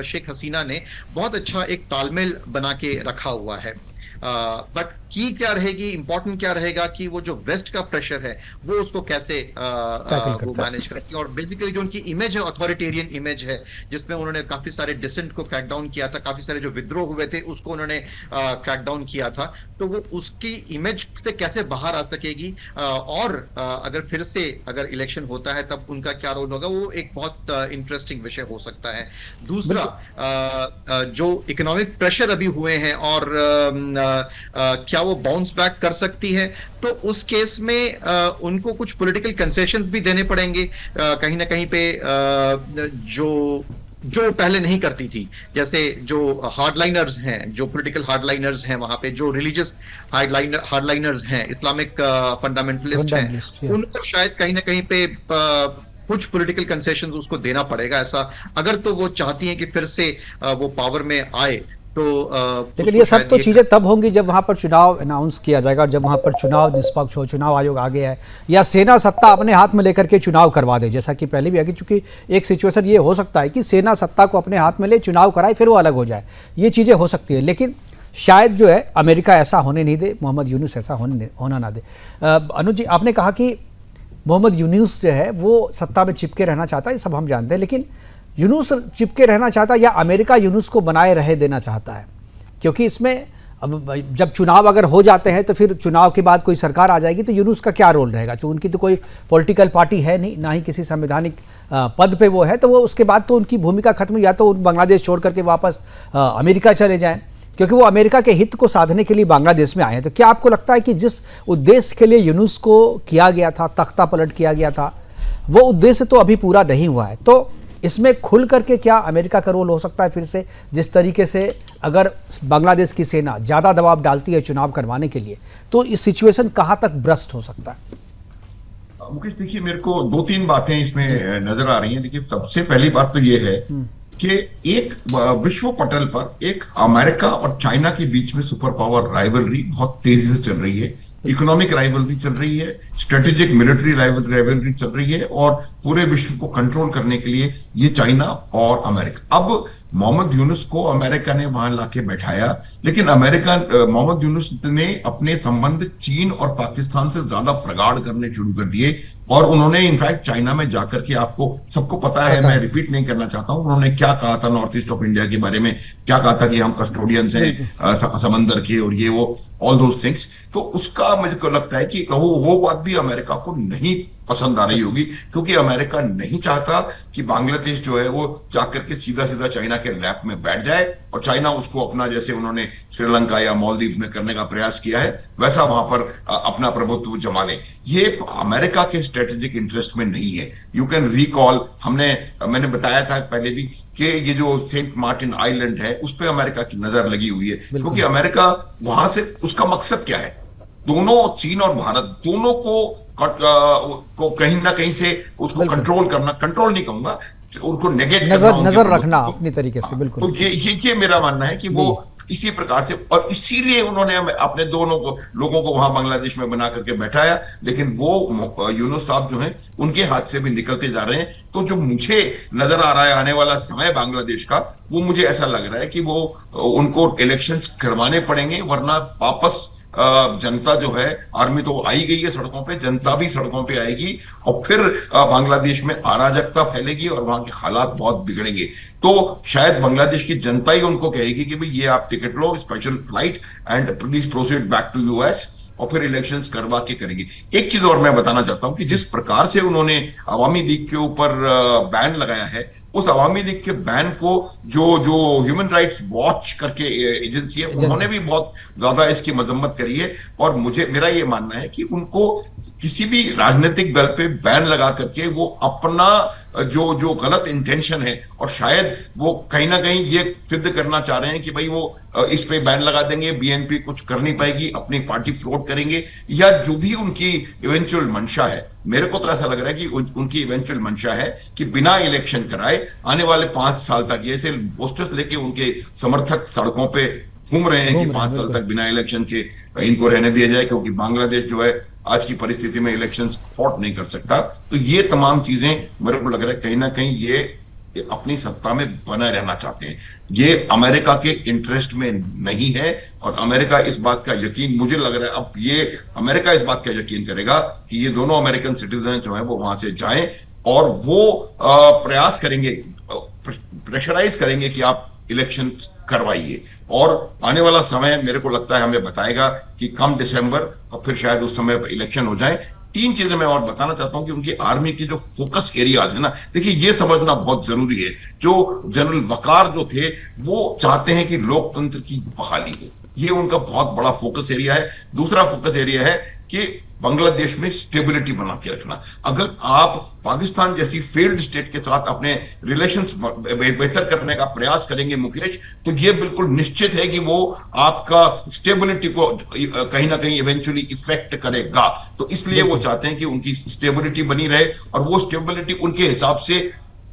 शेख हसीना ने बहुत अच्छा एक तालमेल बना के रखा हुआ है। बट की क्या रहेगी, इंपॉर्टेंट क्या रहेगा कि वो जो वेस्ट का प्रेशर है वो उसको कैसे वो मैनेज करती है। और बेसिकली जो उनकी इमेज है, अथॉरिटेरियन इमेज है, जिसमें उन्होंने काफी सारे डिसेंट को क्रैकडाउन किया था, काफी सारे जो विद्रोह हुए थे उसको उन्होंने क्रैकडाउन किया था। तो वो उसकी इमेज से कैसे बाहर आ सकेगी, और अगर फिर से अगर इलेक्शन होता है तब उनका क्या रोल होगा, वो एक बहुत इंटरेस्टिंग विषय हो सकता है। दूसरा, जो इकोनॉमिक प्रेशर अभी हुए हैं और क्या वो बाउंस बैक कर सकती है, तो उस केस में उनको कुछ पॉलिटिकल कंसेशंस भी देने पड़ेंगे कहीं ना कहीं पे, जो पहले नहीं करती थी। जैसे जो हार्डलाइनर्स हैं, जो पॉलिटिकल हार्डलाइनर्स हैं वहां पे, जो रिलीजियस हार्डलाइनर्स हैं, इस्लामिक फंडामेंटलिस्ट हैं, उनको शायद कहीं ना कहीं पे कुछ पॉलिटिकल कंसेशंस उसको देना पड़ेगा। ऐसा अगर तो वो चाहती हैं कि फिर से वो पावर में आए। तो
लेकिन
उसको
ये सब
शायद
तो
ये
चीज़ें तब होंगी जब वहाँ पर चुनाव अनाउंस किया जाएगा, जब वहाँ पर चुनाव निष्पक्ष हो, चुनाव आयोग आगे है, या सेना सत्ता अपने हाथ में लेकर के चुनाव करवा दे, जैसा कि पहले भी आगे, चूंकि एक सिचुएशन ये हो सकता है कि सेना सत्ता को अपने हाथ में ले, चुनाव कराए, फिर वो अलग हो जाए, ये चीज़ें हो सकती है। लेकिन शायद जो है अमेरिका ऐसा होने नहीं दे, मोहम्मद यूनुस ऐसा होना ना दे। अनुज जी, आपने कहा कि मोहम्मद यूनुस जो है वो सत्ता में चिपके रहना चाहता है, ये सब हम जानते हैं, लेकिन यूनुस चिपके रहना चाहता है या अमेरिका यूनुस को बनाए रहे देना चाहता है? क्योंकि इसमें अब जब चुनाव अगर हो जाते हैं तो फिर चुनाव के बाद कोई सरकार आ जाएगी तो यूनुस का क्या रोल रहेगा? जो उनकी तो कोई पॉलिटिकल पार्टी है नहीं, ना ही किसी संवैधानिक पद पे वो है, तो वो उसके बाद तो उनकी भूमिका खत्म, या तो बांग्लादेश छोड़ करके वापस अमेरिका चले जाएं, क्योंकि वो अमेरिका के हित को साधने के लिए बांग्लादेश में आए हैं। तो क्या आपको लगता है कि जिस उद्देश्य के लिए यूनुस को किया गया था, तख्ता पलट किया गया था, वो उद्देश्य तो अभी पूरा नहीं हुआ है? तो इसमें खुल करके क्या अमेरिका का रोल हो सकता है फिर से, जिस तरीके से अगर बांग्लादेश की सेना ज़्यादा दबाव डालती है चुनाव करवाने के लिए, तो इस सिचुएशन कहाँ तक भ्रष्ट हो सकता है?
मुकेश, देखिए, मेरे को दो तीन बातें इसमें नजर आ रही हैं। देखिए, सबसे पहली बात तो ये है कि एक विश्व पटल पर एक अमेरिका और चाइना के बीच में सुपर पावर राइवलरी बहुत तेजी से चल रही है। इकोनॉमिक राइवलरी चल रही है, स्ट्रेटेजिक मिलिट्री राइवलरी चल रही है, और पूरे विश्व को कंट्रोल करने के लिए ये चाइना और अमेरिका। अब मोहम्मद यूनुस को अमेरिका ने वहां लाके बैठाया, लेकिन मोहम्मद यूनुस ने अपने संबंध चीन और पाकिस्तान से ज्यादा प्रगाढ़ करने शुरू कर दिए, और उन्होंने इनफैक्ट चाइना में जाकर के, आपको सबको पता है, मैं रिपीट नहीं करना चाहता हूं, उन्होंने क्या कहा था नॉर्थ ईस्ट ऑफ इंडिया के बारे में, क्या कहा था कि हम कस्टोडियंस हैं समंदर के, और ये वो ऑल दोज थिंग्स। तो उसका मुझे को लगता है कि वो बात भी अमेरिका को नहीं पसंद आ रही होगी, क्योंकि अमेरिका नहीं चाहता कि बांग्लादेश जो है वो जाकर के सीधा सीधा चाइना के लैप में बैठ जाए, और चाइना उसको अपना, जैसे उन्होंने श्रीलंका या मालदीव में करने का प्रयास किया है, वैसा वहां पर अपना प्रभुत्व जमा ले। ये अमेरिका के स्ट्रेटेजिक इंटरेस्ट में नहीं है। यू कैन रिकॉल, मैंने बताया था पहले भी कि ये जो सेंट मार्टिन आइलैंड है उस पर अमेरिका की नजर लगी हुई है, क्योंकि अमेरिका वहां से, उसका मकसद क्या है, दोनों, चीन और भारत दोनों को कहीं ना कहीं से उसको कंट्रोल करना, कंट्रोल नहीं कहूंगा, उनको नेगेट करना,
नजर रखना अपनी तरीके से। बिल्कुल,
तो ये मेरा मानना है कि वो इसी प्रकार से, और इसीलिए उन्होंने अपने दोनों लोगों को वहां बांग्लादेश में बना करके बैठाया, लेकिन वो यूनुस साहब जो हैं उनके हाथ से भी निकलते जा रहे हैं। तो जो मुझे नजर आ रहा है आने वाला समय बांग्लादेश का, वो मुझे ऐसा लग रहा है कि वो उनको इलेक्शंस करवाने पड़ेंगे, वरना वापस जनता जो है, आर्मी तो आई गई है सड़कों पे, जनता भी सड़कों पे आएगी, और फिर बांग्लादेश में अराजकता फैलेगी और वहां के हालात बहुत बिगड़ेंगे। तो शायद बांग्लादेश की जनता ही उनको कहेगी कि भाई ये आप टिकट लो, special flight, and please proceed back to US, और फिर इलेक्शंस करवा के करेंगे। एक चीज और मैं बताना चाहता हूं कि जिस प्रकार से उन्होंने अवामी लीग के ऊपर बैन लगाया है, उस अवामी लीग के बैन को जो ह्यूमन राइट्स वॉच करके एजेंसी है, उन्होंने भी बहुत ज्यादा इसकी मजम्मत करी है। और मेरा ये मानना है कि उनको किसी भी राजनीतिक दल पे बैन लगा करके वो अपना जो गलत इंटेंशन है, और शायद वो कहीं ना कहीं ये सिद्ध करना चाह रहे हैं कि भाई वो इस पे बैन लगा देंगे, बीएनपी कुछ कर नहीं पाएगी, अपनी पार्टी फ्लोट करेंगे, या जो भी उनकी इवेंचुअल मंशा है। मेरे को तो ऐसा लग रहा है कि उनकी इवेंचुअल मंशा है कि बिना इलेक्शन कराए आने वाले 5 साल तक, जैसे पोस्टर्स लेके उनके समर्थक सड़कों पे घूम रहे हैं कि 5 साल तक बिना इलेक्शन के इनको रहने दिया जाए, क्योंकि बांग्लादेश जो है आज की परिस्थिति में इलेक्शंस अफोर्ड नहीं कर सकता। तो ये तमाम चीजें मेरे को लग रहा है कहीं ना कहीं ये अपनी सत्ता में बना रहना चाहते हैं। ये अमेरिका के इंटरेस्ट में नहीं है, और अमेरिका इस बात का यकीन, मुझे लग रहा है अब ये अमेरिका इस बात का यकीन करेगा कि ये दोनों अमेरिकन सिटीजन जो है वो वहां से जाएं, और वो प्रयास करेंगे, प्रेशराइज करेंगे कि आप इलेक्शन करवाइए। और आने वाला समय मेरे को लगता है हमें बताएगा कि कम दिसंबर, और फिर शायद उस समय पर इलेक्शन हो जाए। 3 चीजें मैं और बताना चाहता हूं कि उनकी आर्मी की जो फोकस एरियाज है ना, देखिए ये समझना बहुत जरूरी है। जो जनरल वकार जो थे वो चाहते हैं कि लोकतंत्र की बहाली हो, ये उनका बहुत बड़ा फोकस एरिया है। दूसरा फोकस एरिया है कि बांग्लादेश में स्टेबिलिटी बना के रखना। अगर आप पाकिस्तान जैसी फेल्ड स्टेट के साथ अपने रिलेशंस बेहतर करने का प्रयास करेंगे मुकेश, तो ये बिल्कुल निश्चित है कि वो आपका स्टेबिलिटी को कहीं ना कहीं इवेंचुअली इफेक्ट करेगा। तो इसलिए वो चाहते हैं कि उनकी स्टेबिलिटी बनी रहे, और वो स्टेबिलिटी उनके हिसाब से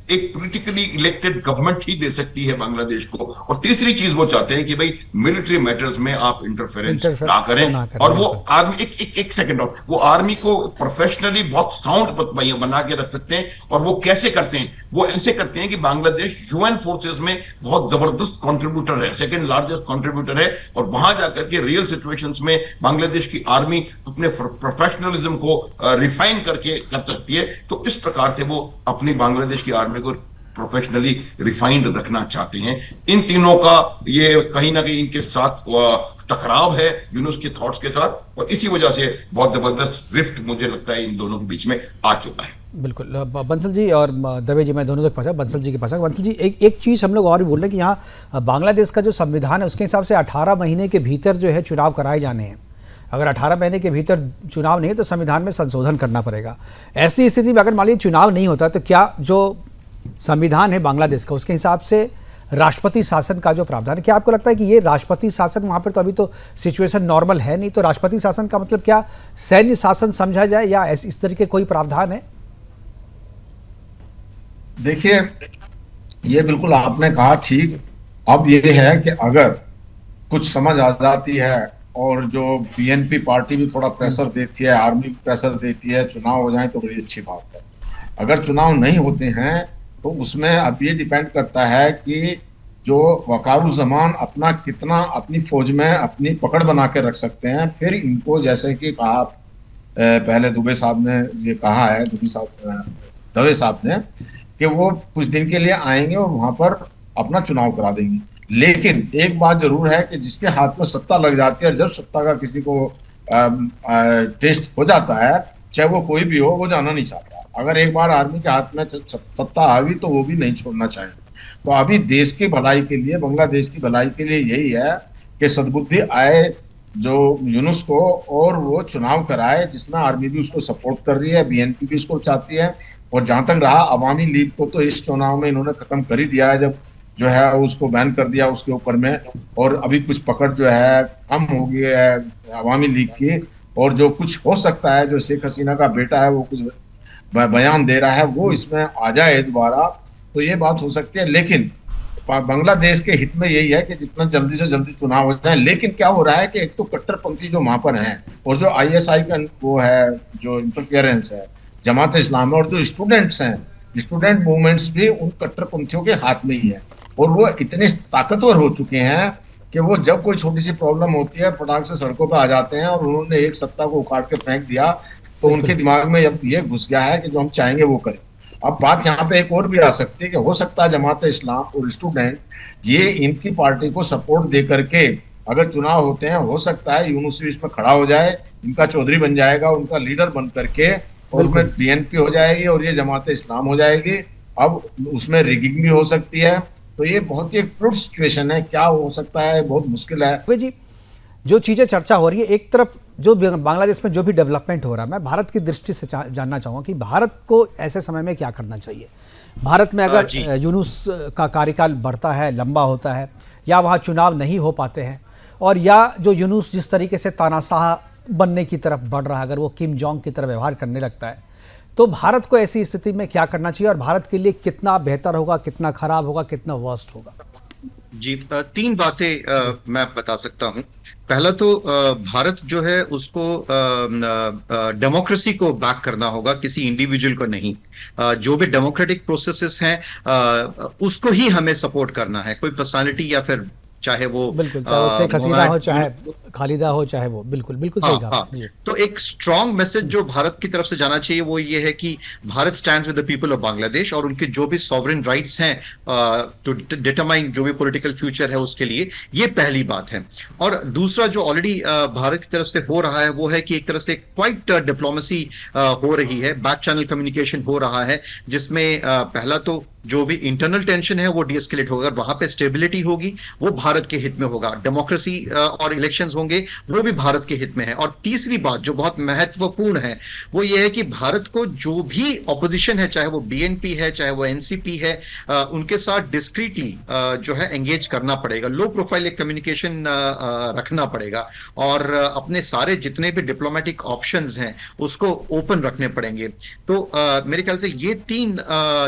एक पॉलिटिकली इलेक्टेड गवर्नमेंट ही दे सकती है बांग्लादेश को। और तीसरी चीज वो चाहते हैं कि भाई मिलिट्री मैटर्स में आप इंटरफेरेंस ना करें, और वो आर्मी एक सेकंड, और वो आर्मी को प्रोफेशनली बहुत साउंड बना के रख सकते हैं। और वो कैसे करते हैं? वो ऐसे करते हैं कि बांग्लादेश यूएन फोर्सेस में बहुत जबरदस्त कंट्रीब्यूटर है, सेकंड लार्जेस्ट कंट्रीब्यूटर है, और वहां जाकर के रियल सिचुएशंस में बांग्लादेश की आर्मी अपने प्रोफेशनलिज्म को रिफाइन करके कर सकती है। तो इस प्रकार से वो अपनी बांग्लादेश की आर्मी को प्रोफेशनली रिफाइंड रखना चाहते हैं। इन तीनों का ये कहीं ना कहीं इनके साथ टकराव है यूनुस के थॉट्स के साथ, और इसी वजह से बहुत जबरदस्त रिफ्ट मुझे लगता है इन दोनों के बीच में आ चुका है।
बिल्कुल। बंसल जी और दवे जी, मैं दोनों तक पहुंचा, बंसल जी के पास। बंसल जी, एक चीज़ हम लोग और भी बोल रहे हैं कि यहाँ बांग्लादेश का जो संविधान है उसके हिसाब से 18 महीने के भीतर जो है चुनाव कराए जाने हैं। अगर 18 महीने के भीतर चुनाव नहीं है तो संविधान में संशोधन करना पड़ेगा। ऐसी स्थिति में अगर मान लीजिए चुनाव नहीं होता तो क्या जो संविधान है बांग्लादेश का उसके हिसाब से राष्ट्रपति शासन का जो प्रावधान है, क्या आपको लगता है कि ये राष्ट्रपति शासन, वहाँ पर तो अभी तो सिचुएशन नॉर्मल है नहीं, तो राष्ट्रपति शासन का मतलब क्या सैन्य शासन समझा जाए या इस तरीके कोई प्रावधान है?
देखिए, ये बिल्कुल आपने कहा ठीक। अब ये है कि अगर कुछ समझ आ जाती है और जो बीएनपी पार्टी भी थोड़ा प्रेशर देती है, आर्मी भी प्रेशर देती है, चुनाव हो जाए तो बड़ी अच्छी बात है। अगर चुनाव नहीं होते हैं तो उसमें अब ये डिपेंड करता है कि जो वकारुज़्ज़मान अपना कितना अपनी फौज में अपनी पकड़ बना के रख सकते हैं। फिर इनको जैसे कि कहा पहले दुबे साहब ने ये कहा है, दवे साहब ने, कि वो कुछ दिन के लिए आएंगे और वहां पर अपना चुनाव करा देंगे। लेकिन एक बात जरूर है कि जिसके हाथ में सत्ता लग जाती है, और जब सत्ता का किसी को टेस्ट हो जाता है, चाहे वो कोई भी हो, वो जाना नहीं चाहता। अगर एक बार आर्मी के हाथ में सत्ता आ गई तो वो भी नहीं छोड़ना चाहेंगे। तो अभी देश की भलाई के लिए, बांग्लादेश की भलाई के लिए यही है कि सद्बुद्धि आए जो यूनुस को, और वो चुनाव कराए जिसमें आर्मी भी उसको सपोर्ट कर रही है, बीएनपी भी उसको चाहती है। और जहां तक रहा अवामी लीग को, तो इस चुनाव में इन्होंने खत्म कर ही दिया है, जब जो है उसको बैन कर दिया उसके ऊपर में। और अभी कुछ पकड़ जो है कम हो गई है अवामी लीग की, और जो कुछ हो सकता है, जो शेख हसीना का बेटा है वो कुछ बयान दे रहा है, वो इसमें आ जाए दोबारा, तो ये बात हो सकती है। लेकिन बांग्लादेश के हित में यही है कि जितना जल्दी से जल्दी चुनाव हो जाए। लेकिन क्या हो रहा है कि एक तो कट्टरपंथी जो वहां पर हैं, और जो आईएसआई का वो है, जो इंटरफेरेंस है जमात इस्लाम में, और जो स्टूडेंट्स हैं, स्टूडेंट मूवमेंट्स भी उन कट्टरपंथियों के हाथ में ही है। और वो इतने ताकतवर हो चुके हैं कि वो जब कोई छोटी सी प्रॉब्लम होती है फटाक से सड़कों पर आ जाते हैं। और उन्होंने एक सत्ता को उखाड़ के फेंक दिया तो उनके दिमाग में अब ये घुस गया है कि जो हम चाहेंगे वो करें। अब बात यहाँ पे एक और भी आ सकती है कि हो सकता है जमात इस्लाम और स्टूडेंट ये इनकी पार्टी को सपोर्ट दे करके अगर चुनाव होते हैं, हो सकता है यूनुस इसमें खड़ा हो जाए, इनका चौधरी बन जाएगा, उनका लीडर बन करके, और उसमें बीएनपी हो जाएगी और ये जमात इस्लाम हो जाएगी। अब उसमें रिगिंग भी हो सकती है। तो ये बहुत ही एक फ्लूइड सिचुएशन है, क्या हो सकता है बहुत मुश्किल है।
जी, जो चीज़ें चर्चा हो रही है, एक तरफ जो बांग्लादेश में जो भी डेवलपमेंट हो रहा है, मैं भारत की दृष्टि से जानना चाहूँगा कि भारत को ऐसे समय में क्या करना चाहिए। भारत में अगर यूनुस का कार्यकाल बढ़ता है, लंबा होता है, या वहाँ चुनाव नहीं हो पाते हैं, और या जो यूनुस जिस तरीके से तानाशाह बनने की तरफ बढ़ रहा है, अगर वो किम जोंग की तरह व्यवहार करने लगता है, तो भारत को ऐसी स्थिति में क्या करना चाहिए, और भारत के लिए कितना बेहतर होगा, कितना खराब होगा, कितना वर्स्ट होगा?
जी, तीन बातें मैं बता सकता हूं। पहला तो भारत जो है उसको डेमोक्रेसी को बैक करना होगा, किसी इंडिविजुअल को नहीं। जो भी डेमोक्रेटिक प्रोसेसेस हैं उसको ही हमें सपोर्ट करना है, कोई पर्सनालिटी या फिर चाहे वो
बिल्कुल, चाहे वो शेख हसीना हो, चाहे खालिदा हो, चाहे वो बिल्कुल सही कहा।
तो एक स्ट्रॉन्ग मैसेज जो भारत की तरफ से जाना चाहिए वो ये है कि Bharat stands with the people of Bangladesh, और उनके जो भी सॉवरेन राइट्स हैं टू डिटरमाइन जो भी पॉलिटिकल फ्यूचर है उसके लिए, ये पहली बात है। और दूसरा जो ऑलरेडी भारत की तरफ से हो रहा है वो है कि एक तरह से क्वाइट डिप्लोमेसी हो रही है, बैक चैनल कम्युनिकेशन हो रहा है, जिसमें पहला तो जो भी इंटरनल टेंशन है वो डीएस्केलेट होगा। वहां पे स्टेबिलिटी होगी, वो भारत के हित में होगा। डेमोक्रेसी और इलेक्शंस होंगे होंगे वो भी भारत के हित में है। और तीसरी बात जो बहुत महत्वपूर्ण है वो ये है कि भारत को जो भी ऑपोजिशन है, चाहे वो बीएनपी है चाहे वो एनसीपी है, उनके साथ डिस्क्रीटली जो है एंगेज करना पड़ेगा, लो प्रोफाइल एक कम्युनिकेशन रखना पड़ेगा और अपने सारे जितने भी डिप्लोमेटिक ऑप्शंस हैं उसको ओपन रखने पड़ेंगे। तो मेरे ख्याल से ये तीन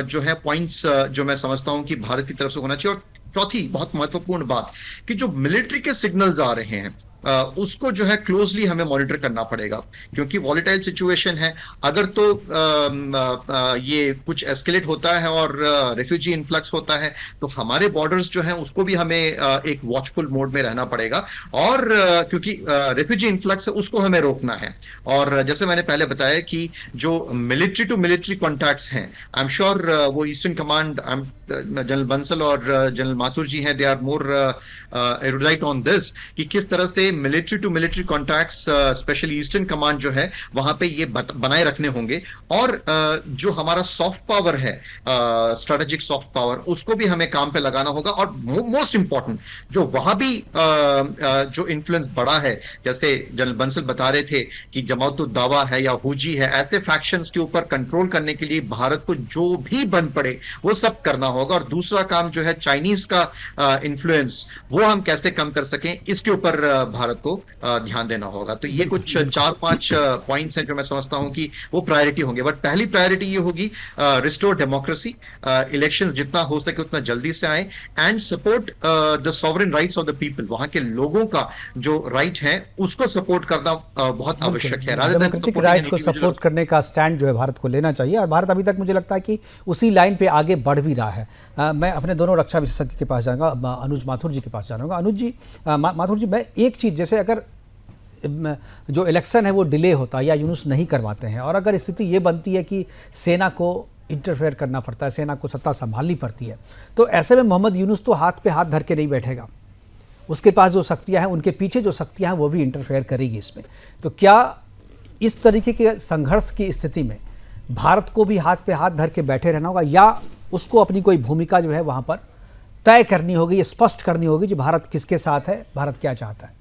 जो है पॉइंट्स जो मैं समझता हूं कि भारत की तरफ से होना चाहिए। और चौथी बहुत महत्वपूर्ण बात कि जो मिलिट्री के सिग्नल्स आ रहे हैं उसको जो है क्लोजली हमें मॉनिटर करना पड़ेगा, क्योंकि वॉलेटाइल सिचुएशन है। अगर तो ये कुछ एस्केलेट होता है और रेफ्यूजी इन्फ्लक्स होता है तो हमारे बॉर्डर्स जो हैं उसको भी हमें एक वॉचफुल मोड में रहना पड़ेगा। और क्योंकि रेफ्यूजी इन्फ्लक्स है उसको हमें रोकना है। और जैसे मैंने पहले बताया कि जो मिलिट्री टू मिलिट्री कॉन्टैक्ट्स हैं, आई एम श्योर वो ईस्टर्न कमांड, जनरल बंसल और जनरल माथुर जी हैं, they are more erudite on this कि किस तरह से military to military contacts specially eastern command जो है वहां पे ये बनाए रखने होंगे। और जो हमारा सॉफ्ट पावर है, स्ट्रेटेजिक सॉफ्ट पावर, उसको भी हमें काम पे लगाना होगा। और मोस्ट इंपॉर्टेंट जो वहां भी जो इन्फ्लुएंस बड़ा है, जैसे जनरल बंसल बता रहे थे कि जमातुल दावा है या हुजी है, ऐसे फैक्शंस के ऊपर कंट्रोल करने के लिए भारत को जो भी बन पड़े वो सब करना होगा। और दूसरा काम जो है चाइनीज का इन्फ्लुएंस, वो हम कैसे कम कर सकें, इसके ऊपर भारत को ध्यान देना होगा। तो ये कुछ 4-5 पॉइंट्स हैं जो मैं समझता हूं कि वो प्रायोरिटी होंगे। बट पहली प्रायोरिटी ये होगी रिस्टोर डेमोक्रेसी, इलेक्शंस जितना हो सके उतना जल्दी से आए, and support the sovereign rights of the people. वहां के लोगों का जो राइट है उसको सपोर्ट करना बहुत आवश्यक है।
डेमोक्रेटिक राइट को सपोर्ट करने का स्टैंड जो है भारत को लेना चाहिए, और भारत अभी तक मुझे लगता है कि उसी लाइन पे आगे बढ़ भी रहा है। मैं अपने दोनों रक्षा विशेषज्ञ के पास जाऊंगा, अनुज माथुर जी के पास जाऊंगा। अनुज जी, माथुर जी, मैं एक चीज़, जैसे अगर जो इलेक्शन है वो डिले होता है या यूनुस नहीं करवाते हैं, और अगर स्थिति ये बनती है कि सेना को इंटरफेयर करना पड़ता है, सेना को सत्ता संभालनी पड़ती है, तो ऐसे में मोहम्मद यूनुस तो हाथ पे हाथ धर के नहीं बैठेगा। उसके पास जो शक्तियाँ हैं, उनके पीछे जो शक्तियाँ हैं वो भी इंटरफेयर करेगी इसमें। तो क्या इस तरीके के संघर्ष की स्थिति में भारत को भी हाथ पे हाथ धर के बैठे रहना होगा, या उसको अपनी कोई भूमिका जो है वहाँ पर तय करनी होगी, स्पष्ट करनी होगी कि भारत किसके साथ है, भारत क्या चाहता है?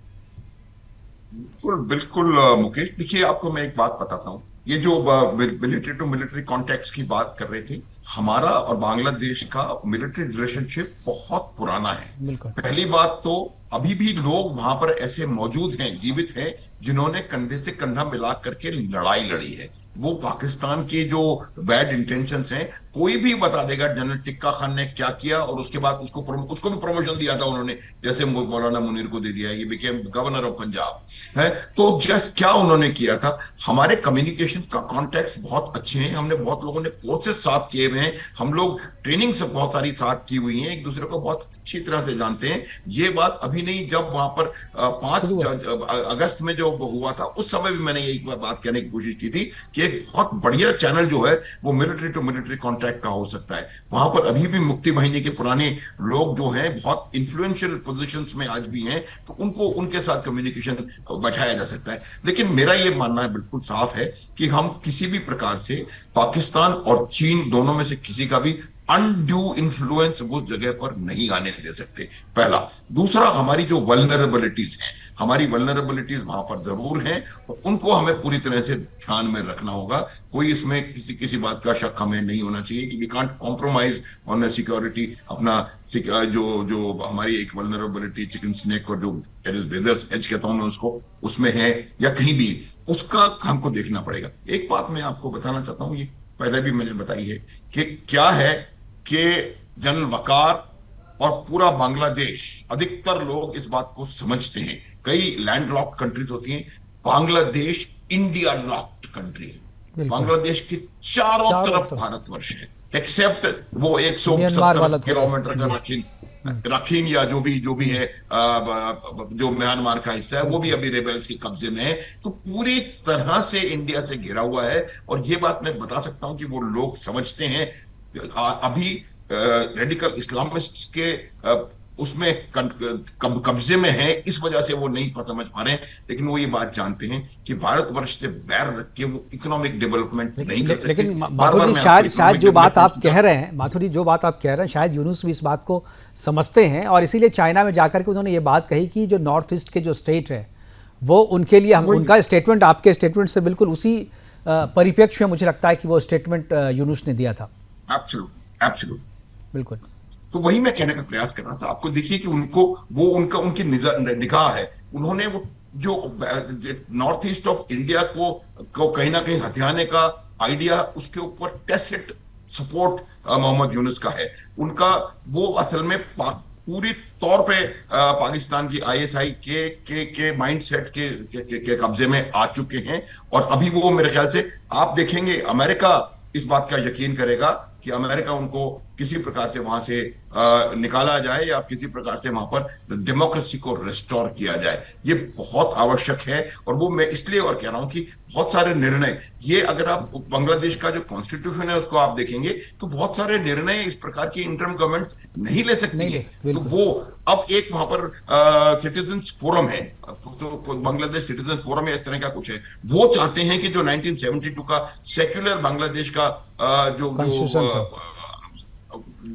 बिल्कुल बिल्कुल मुकेश, देखिए आपको मैं एक बात बताता हूँ। ये जो मिलिट्री टू मिलिट्री कॉन्टैक्ट्स की बात कर रहे थे, हमारा और बांग्लादेश का मिलिट्री रिलेशनशिप बहुत पुराना है। पहली बात तो अभी भी लोग वहां पर ऐसे मौजूद हैं, जीवित हैं, जिन्होंने कंधे से कंधा मिला करके लड़ाई लड़ी है। वो पाकिस्तान के जो बैड इंटेंशंस हैं, कोई भी बता देगा जनरल टिक्का खान ने क्या किया, और उसके बाद उसको भी प्रमोशन दिया था उन्होंने, जैसे मौलाना मुनीर को दे दिया, ये बिकेम गवर्नर ऑफ पंजाब है। तो जस्ट क्या उन्होंने किया था, हमारे कम्युनिकेशन का कॉन्टेक्ट बहुत अच्छे हैं, हमने बहुत लोगों ने कोर्सेज साथ किए हुए हैं, हम लोग ट्रेनिंग से बहुत सारी साथ की हुई है, एक दूसरे को बहुत अच्छी तरह से जानते हैं। ये बात अभी नहीं, जब वहां पर 5 अगस्त में जो हुआ था उस समय भी मैंने यही बात कहने की कोशिश की थी कि एक बहुत बढ़िया चैनल जो है वो मिलिट्री टू मिलिट्री कॉन्टैक्ट का हो सकता है। वहां पर अभी भी मुक्ति वाहिनी के पुराने लोग जो हैं बहुत इंफ्लुएंशियल पोजीशंस में आज भी हैं, तो उनको उनके साथ कम्युनिकेशन बैठाया जा सकता है। लेकिन मेरा ये मानना है बिल्कुल साफ है कि हम किसी भी प्रकार से पाकिस्तान और चीन दोनों में से किसी का भी अनड्यू इन्फ्लुएंस उस जगह पर नहीं आने दे सकते, पहला। दूसरा, हमारी जो वल्नरेबिलिटीज हैं, हमारी वल्नरेबिलिटीज वहां पर जरूर हैं, और उनको हमें पूरी तरह से ध्यान में रखना होगा। कोई इसमें किसी बात का शक हमें नहीं होना चाहिए कि we can't compromise on security. अपना जो हमारी एक वल्नरेबिलिटी चिकन स्नेक और जो ब्रदर्स एज कहता हूं मैं उसको, उसमें है या कहीं भी, उसका हमको देखना पड़ेगा। एक बात मैं आपको बताना चाहता हूं, ये पहले भी मैंने बताई है कि क्या है कि जनरल वकार और पूरा बांग्लादेश, अधिकतर लोग इस बात को समझते हैं। कई लैंड लॉक्ड कंट्रीज होती हैं, बांग्लादेश इंडिया लॉक्ड कंट्री है। बांग्लादेश के चारों तरफ भारतवर्ष है, एक्सेप्ट वो 170 किलोमीटर का रखीन या जो भी है जो म्यांमार का हिस्सा है, वो भी अभी रेबेल्स के कब्जे में है। तो पूरी तरह से इंडिया से घिरा हुआ है, और ये बात मैं बता सकता हूं कि वो लोग समझते हैं। अभी रेडिकल इस्लामिस्ट के उसमें कब्जे में है, इस वजह से वो नहीं समझ पा रहे हैं, लेकिन वो ये बात जानते हैं कि भारतवर्ष से बैर रख के वो इकोनॉमिक डेवलपमेंट नहीं कर सकते।
लेकिन माथुर जी, शायद जो बात आप कह रहे हैं, माथुर जी जो बात आप कह रहे हैं, शायद यूनुस भी इस बात को समझते हैं, और इसीलिए चाइना में जाकर के उन्होंने ये बात कही कि जो नॉर्थ ईस्ट के जो स्टेट है वो उनके लिए हम
वही।
उनका स्टेटमेंट आपके स्टेटमेंट से बिल्कुल उसी परिप्रेक्ष्य में मुझे लगता है कि वो स्टेटमेंट यूनुस ने दिया था।
Absolute absolute.
बिल्कुल।
तो वही मैं कहने का प्रयास कर रहा था आपको। देखिए कि उनको वो उनकी निगाह है, उन्होंने वो जो नॉर्थ ईस्ट ऑफ इंडिया को कहीं ना कहीं हथियाने का आइडिया, उसके ऊपर टेसिट सपोर्ट मोहम्मद यूनुस का है। उनका वो असल में पूरी तौर पे पाकिस्तान की आईएसआई के माइंडसेट के कब्जे में आ चुके हैं। और अभी वो मेरे ख्याल से आप देखेंगे अमेरिका इस बात का यकीन करेगा कि अमेरिका उनको किसी प्रकार से वहां से निकाला जाए या किसी प्रकार से वहां पर डेमोक्रेसी को रिस्टोर किया जाए। ये बहुत आवश्यक है। और वो मैं इसलिए और कह रहा हूं कि बहुत सारे निर्णय, ये अगर आप बांग्लादेश का जो कॉन्स्टिट्यूशन है उसको आप देखेंगे तो बहुत सारे निर्णय इस प्रकार की इंटरम गवर्नमेंट्स नहीं ले सकती है। तो वो अब एक वहां पर सिटीजन्स फोरम है, तो बांग्लादेश सिटीजन फोरम है, इस तरह का कुछ है। वो चाहते हैं कि जो 1972 का सेक्युलर बांग्लादेश का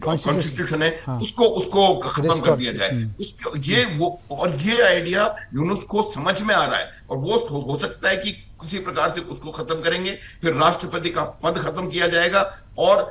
कॉन्स्टिट्यूशन है,
हाँ।
उसको खत्म कर दिया जाए। उसको ये आइडिया यूनुस को समझ में आ रहा है। और वो हो सकता है कि किसी प्रकार से उसको खत्म करेंगे, फिर राष्ट्रपति का पद खत्म किया जाएगा और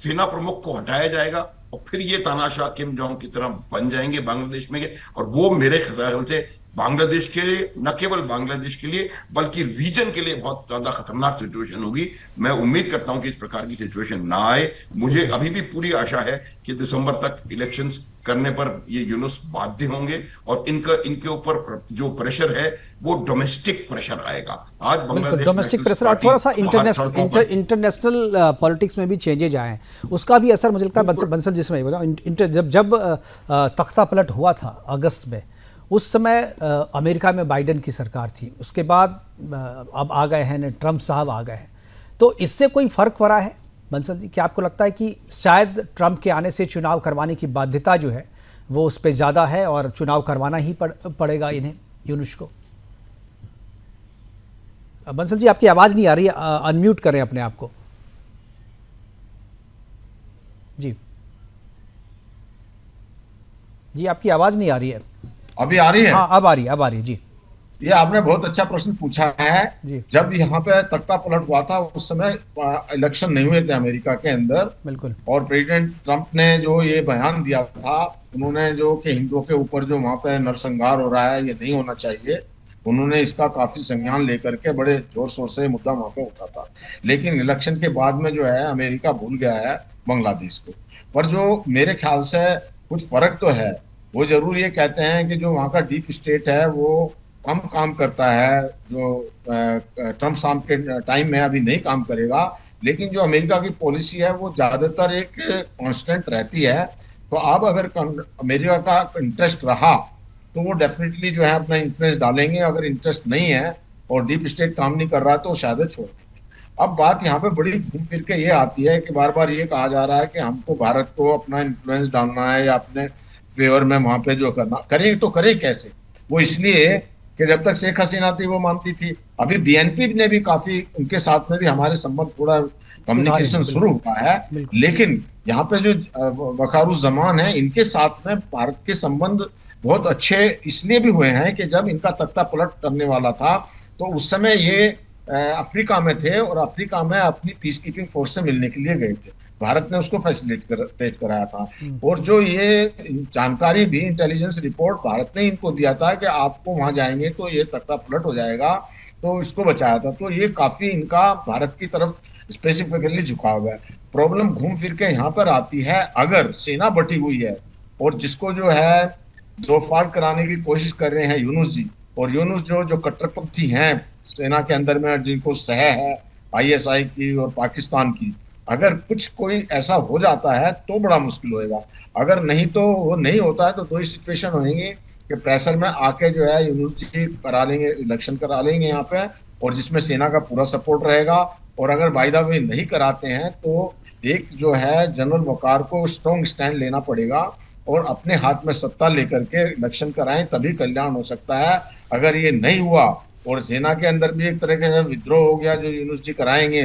सेना प्रमुख को हटाया जाएगा और फिर ये तानाशाह किम जोंग की तरह बन जाएंगे बांग्लादेश में। और वो मेरे ख्याल से बांग्लादेश के लिए, न केवल बांग्लादेश के लिए बल्कि रीजन के लिए बहुत ज्यादा खतरनाक सिचुएशन होगी। मैं उम्मीद करता हूं कि इस प्रकार की सिचुएशन ना आए। मुझे अभी भी पूरी आशा है कि दिसंबर तक इलेक्शंस करने पर ये यूनुस बाध्य होंगे और इनके ऊपर जो प्रेशर है वो डोमेस्टिक प्रेशर आएगा। आज बांग्लादेश
डोमेस्टिक प्रेशर और थोड़ा सा इंटरनेशनल पॉलिटिक्स में भी चेंजेज आए हैं, उसका भी असर मुझे लगता है। बंसल जिसमें जब तख्ता पलट हुआ था अगस्त में, उस समय अमेरिका में बाइडेन की सरकार थी, उसके बाद अब आ गए हैं ट्रंप साहब आ गए हैं। तो इससे कोई फर्क पड़ा है बंसल जी? क्या आपको लगता है कि शायद ट्रंप के आने से चुनाव करवाने की बाध्यता जो है वो उस पर ज़्यादा है और चुनाव करवाना ही पड़ेगा इन्हें, यूनुस को? बंसल जी आपकी आवाज़ नहीं आ रही है, अनम्यूट करें अपने आप को जी आपकी आवाज़ नहीं आ रही है।
अभी आ रही है?
हाँ अब आ रही है जी।
ये आपने बहुत अच्छा प्रश्न पूछा है।
जी।
जब यहाँ पे तख्ता पलट हुआ था उस समय इलेक्शन नहीं हुए थे अमेरिका के अंदर।
बिल्कुल।
और प्रेसिडेंट ट्रंप ने जो ये बयान दिया था, उन्होंने जो कि हिंदुओं के ऊपर जो वहां पे नरसंहार हो रहा है ये नहीं होना चाहिए, उन्होंने इसका काफी संज्ञान लेकर के बड़े जोर शोर से मुद्दा वहां पे उठा था। लेकिन इलेक्शन के बाद में जो है अमेरिका भूल गया है बांग्लादेश को। पर जो मेरे ख्याल से कुछ फर्क तो है। वो जरूर ये कहते हैं कि जो वहाँ का डीप स्टेट है वो कम काम करता है, जो ट्रंप साहब के टाइम में अभी नहीं काम करेगा। लेकिन जो अमेरिका की पॉलिसी है वो ज्यादातर एक कांस्टेंट रहती है। तो अब अगर अमेरिका का इंटरेस्ट रहा तो वो डेफिनेटली जो है अपना इन्फ्लुएंस डालेंगे। अगर इंटरेस्ट नहीं है और डीप स्टेट काम नहीं कर रहा तो शायद छोड़ देंगे। अब बात यहाँ पे बड़ी घूम फिर के ये आती है कि बार बार ये कहा जा रहा है कि हमको भारत को अपना इन्फ्लुएंस डालना है या अपने फेवर में वहां पे जो करना, करें तो करें कैसे? वो इसलिए कि जब तक शेख हसीना थी वो मानती थी। अभी बीएनपी ने भी काफी, उनके साथ में भी हमारे संबंध थोड़ा कम्युनिकेशन शुरू हुआ है। लेकिन यहाँ पे जो वकारुज़्ज़मान है इनके साथ में भारत के संबंध बहुत अच्छे इसलिए भी हुए हैं कि जब इनका तख्ता पलट करने वाला था तो उस समय ये अफ्रीका में थे और अफ्रीका में अपनी पीस कीपिंग फोर्स से मिलने के लिए गए थे। भारत ने उसको फैसिलिटेट कराया था। और जो ये जानकारी भी, इंटेलिजेंस रिपोर्ट भारत ने इनको दिया था कि आपको वहां जाएंगे तो ये तख्ता पलट हो जाएगा, तो इसको बचाया था। तो ये काफी इनका भारत की तरफ स्पेसिफिकली झुकाव है। प्रॉब्लम घूम फिर के यहाँ पर आती है अगर सेना बटी हुई है और जिसको जो है दो फाड़ कराने की कोशिश कर रहे हैं यूनुस जी, और यूनुस जो कट्टरपंथी हैं सेना के अंदर में, जिनको सह है आईएसआई की और पाकिस्तान की, अगर कुछ कोई ऐसा हो जाता है तो बड़ा मुश्किल होएगा। अगर नहीं तो वो नहीं होता है तो दो ही सिचुएशन होंगी कि प्रेशर में आके जो है यूनुस जी करा लेंगे, इलेक्शन करा लेंगे यहाँ पे, और जिसमें सेना का पूरा सपोर्ट रहेगा। और अगर बाय द वे नहीं कराते हैं तो एक जो है जनरल वकार को स्ट्रॉन्ग स्टैंड लेना पड़ेगा और अपने हाथ में सत्ता लेकर के इलेक्शन कराएं, तभी कल्याण हो सकता है। अगर ये नहीं हुआ और सेना के अंदर भी एक तरह का विद्रोह हो गया जो यूनुस जी कराएंगे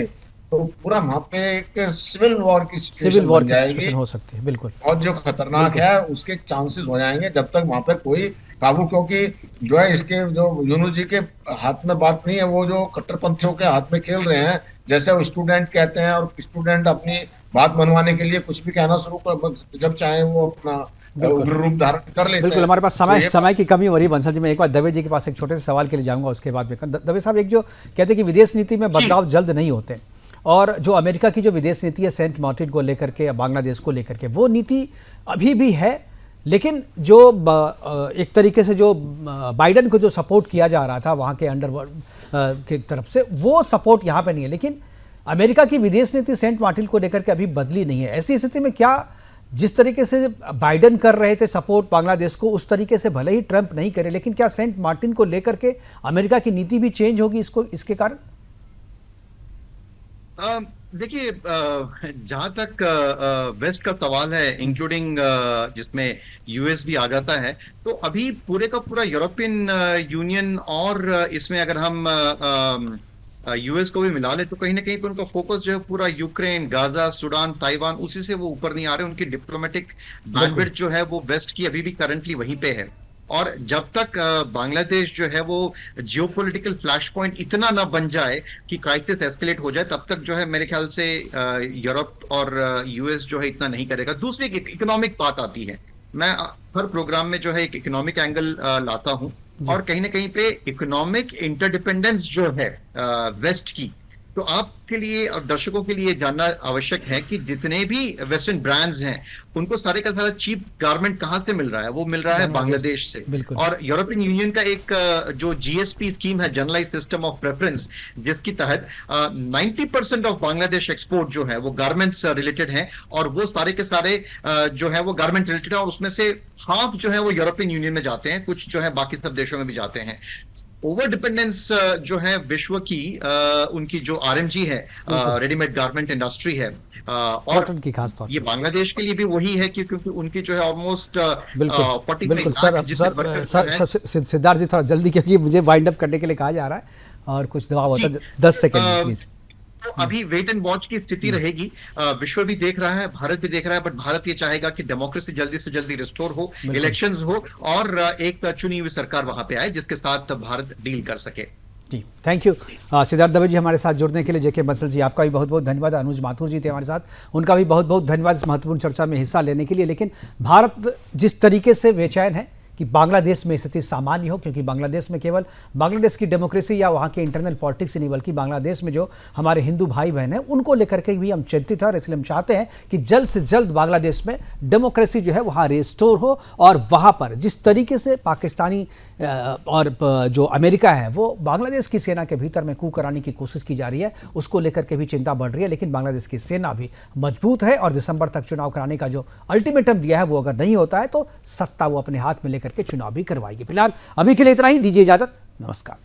तो पूरा वहां पे एक सिविल वॉर की सिचुएशन हो सकती है। बिल्कुल। और जो खतरनाक है उसके चांसेस हो जाएंगे जब तक वहां पे कोई काबू, क्योंकि जो है इसके जो यूनुस जी के हाथ में बात नहीं है, वो जो कट्टरपंथियों के हाथ में खेल रहे हैं। जैसे वो स्टूडेंट कहते हैं और स्टूडेंट अपनी बात मनवाने के लिए कुछ भी कहना शुरू कर, जब चाहे वो अपना उग्र रूप धारण कर लेते
बिल्कुल,
हैं।
हमारे पास
तो ये
समय की कमी हो रही है बंसल जी। मैं एक बार दवे जी के पास एक छोटे से सवाल के लिए जाऊंगा, उसके बाद में दवे साहब, एक जो कहते हैं कि विदेश नीति में बदलाव जल्द नहीं होते, और जो अमेरिका की जो विदेश नीति है सेंट मार्टिन को लेकर के या बांग्लादेश को लेकर के, वो नीति अभी भी है, लेकिन जो एक तरीके से जो बाइडन को जो सपोर्ट किया जा रहा था वहाँ के अंडरवर्ल्ड की तरफ से, वो सपोर्ट यहाँ पे नहीं है। लेकिन अमेरिका की विदेश नीति सेंट मार्टिन को लेकर के अभी बदली नहीं है। ऐसी स्थिति में क्या जिस तरीके से बाइडन कर रहे थे सपोर्ट बांग्लादेश को, उस तरीके से भले ही ट्रंप नहीं करे, लेकिन क्या सेंट मार्टिन को लेकर के अमेरिका की नीति भी चेंज होगी इसके कारण?
देखिए, जहां तक वेस्ट का सवाल है, इंक्लूडिंग जिसमें यूएस भी आ जाता है, तो अभी पूरे का पूरा यूरोपियन यूनियन और इसमें अगर हम यूएस को भी मिला ले, तो कहीं ना कहीं पे उनका फोकस जो है पूरा यूक्रेन, गाजा, सूडान, ताइवान, उसी से वो ऊपर नहीं आ रहे। उनकी डिप्लोमेटिक बैंडविड्थ जो है वो वेस्ट की अभी भी करंटली वहीं पे है। और जब तक बांग्लादेश जो है वो जियोपॉलिटिकल फ्लैश पॉइंट इतना ना बन जाए कि क्राइसिस एस्केलेट हो जाए, तब तक जो है मेरे ख्याल से यूरोप और यूएस जो है इतना नहीं करेगा। दूसरी एक इकोनॉमिक बात आती है, मैं हर प्रोग्राम में जो है एक इकोनॉमिक एंगल लाता हूं, और कहीं ना कहीं पे इकोनॉमिक इंटरडिपेंडेंस जो है वेस्ट की, तो आपके लिए और दर्शकों के लिए जानना आवश्यक है कि जितने भी वेस्टर्न ब्रांड्स हैं, उनको सारे का सारा चीप गारमेंट कहां से मिल रहा है? वो मिल रहा है बांग्लादेश से। और यूरोपियन यूनियन का एक जो जीएसपी स्कीम है, जनरलाइज सिस्टम ऑफ प्रेफरेंस, जिसकी तहत 90% ऑफ बांग्लादेश एक्सपोर्ट जो है वो गारमेंट्स रिलेटेड है, और वो सारे के सारे जो है वो गारमेंट रिलेटेड है, और उसमें से हाफ जो है वो यूरोपियन यूनियन में जाते हैं, कुछ जो है बाकी सब देशों में भी जाते हैं। ओवर डिपेंडेंस जो है विश्व की उनकी जो आरएमजी है, रेडीमेड गारमेंट इंडस्ट्री है, और
की खास तौर
ये बांग्लादेश के लिए भी वही है कि क्योंकि उनकी जो है ऑलमोस्ट
बिल्कुल सर सिद्धार्थ जी थोड़ा जल्दी, क्योंकि मुझे वाइंड अप करने के लिए कहा जा रहा है और कुछ दबाव होता है। 10 सेकंड प्लीज।
तो अभी वेट एंड वॉच की स्थिति रहेगी। विश्व भी देख रहा है, भारत भी देख रहा है, बट भारत ये चाहेगा कि डेमोक्रेसी जल्दी से जल्दी रिस्टोर हो, इलेक्शंस हो, और एक चुनी हुई सरकार वहां पे आए जिसके साथ भारत डील कर सके।
जी, थैंक यू सिद्धार्थ दवे जी हमारे साथ जुड़ने के लिए। जेके बंसल जी, आपका भी बहुत बहुत धन्यवाद। अनुज माथुर जी थे हमारे साथ, उनका भी बहुत बहुत धन्यवाद इस महत्वपूर्ण चर्चा में हिस्सा लेने के लिए। लेकिन भारत जिस तरीके से बेचैन है कि बांग्लादेश में स्थिति सामान्य हो, क्योंकि बांग्लादेश में केवल बांग्लादेश की डेमोक्रेसी या वहाँ के इंटरनल पॉलिटिक्स ही नहीं, बल्कि बांग्लादेश में जो हमारे हिंदू भाई बहन हैं उनको लेकर के भी हम चिंतित हैं, और इसलिए हम चाहते हैं कि जल्द से जल्द बांग्लादेश में डेमोक्रेसी जो है वहाँ रिस्टोर हो, और वहाँ पर जिस तरीके से पाकिस्तानी और जो अमेरिका है वो बांग्लादेश की सेना के भीतर में कू कराने की कोशिश की जा रही है, उसको लेकर के भी चिंता बढ़ रही है। लेकिन बांग्लादेश की सेना भी मजबूत है, और दिसंबर तक चुनाव कराने का जो अल्टीमेटम दिया है वो अगर नहीं होता है तो सत्ता वो अपने हाथ में लेकर के चुनाव भी करवाएगी। फिलहाल अभी के लिए इतना ही, दीजिए इजाजत, नमस्कार।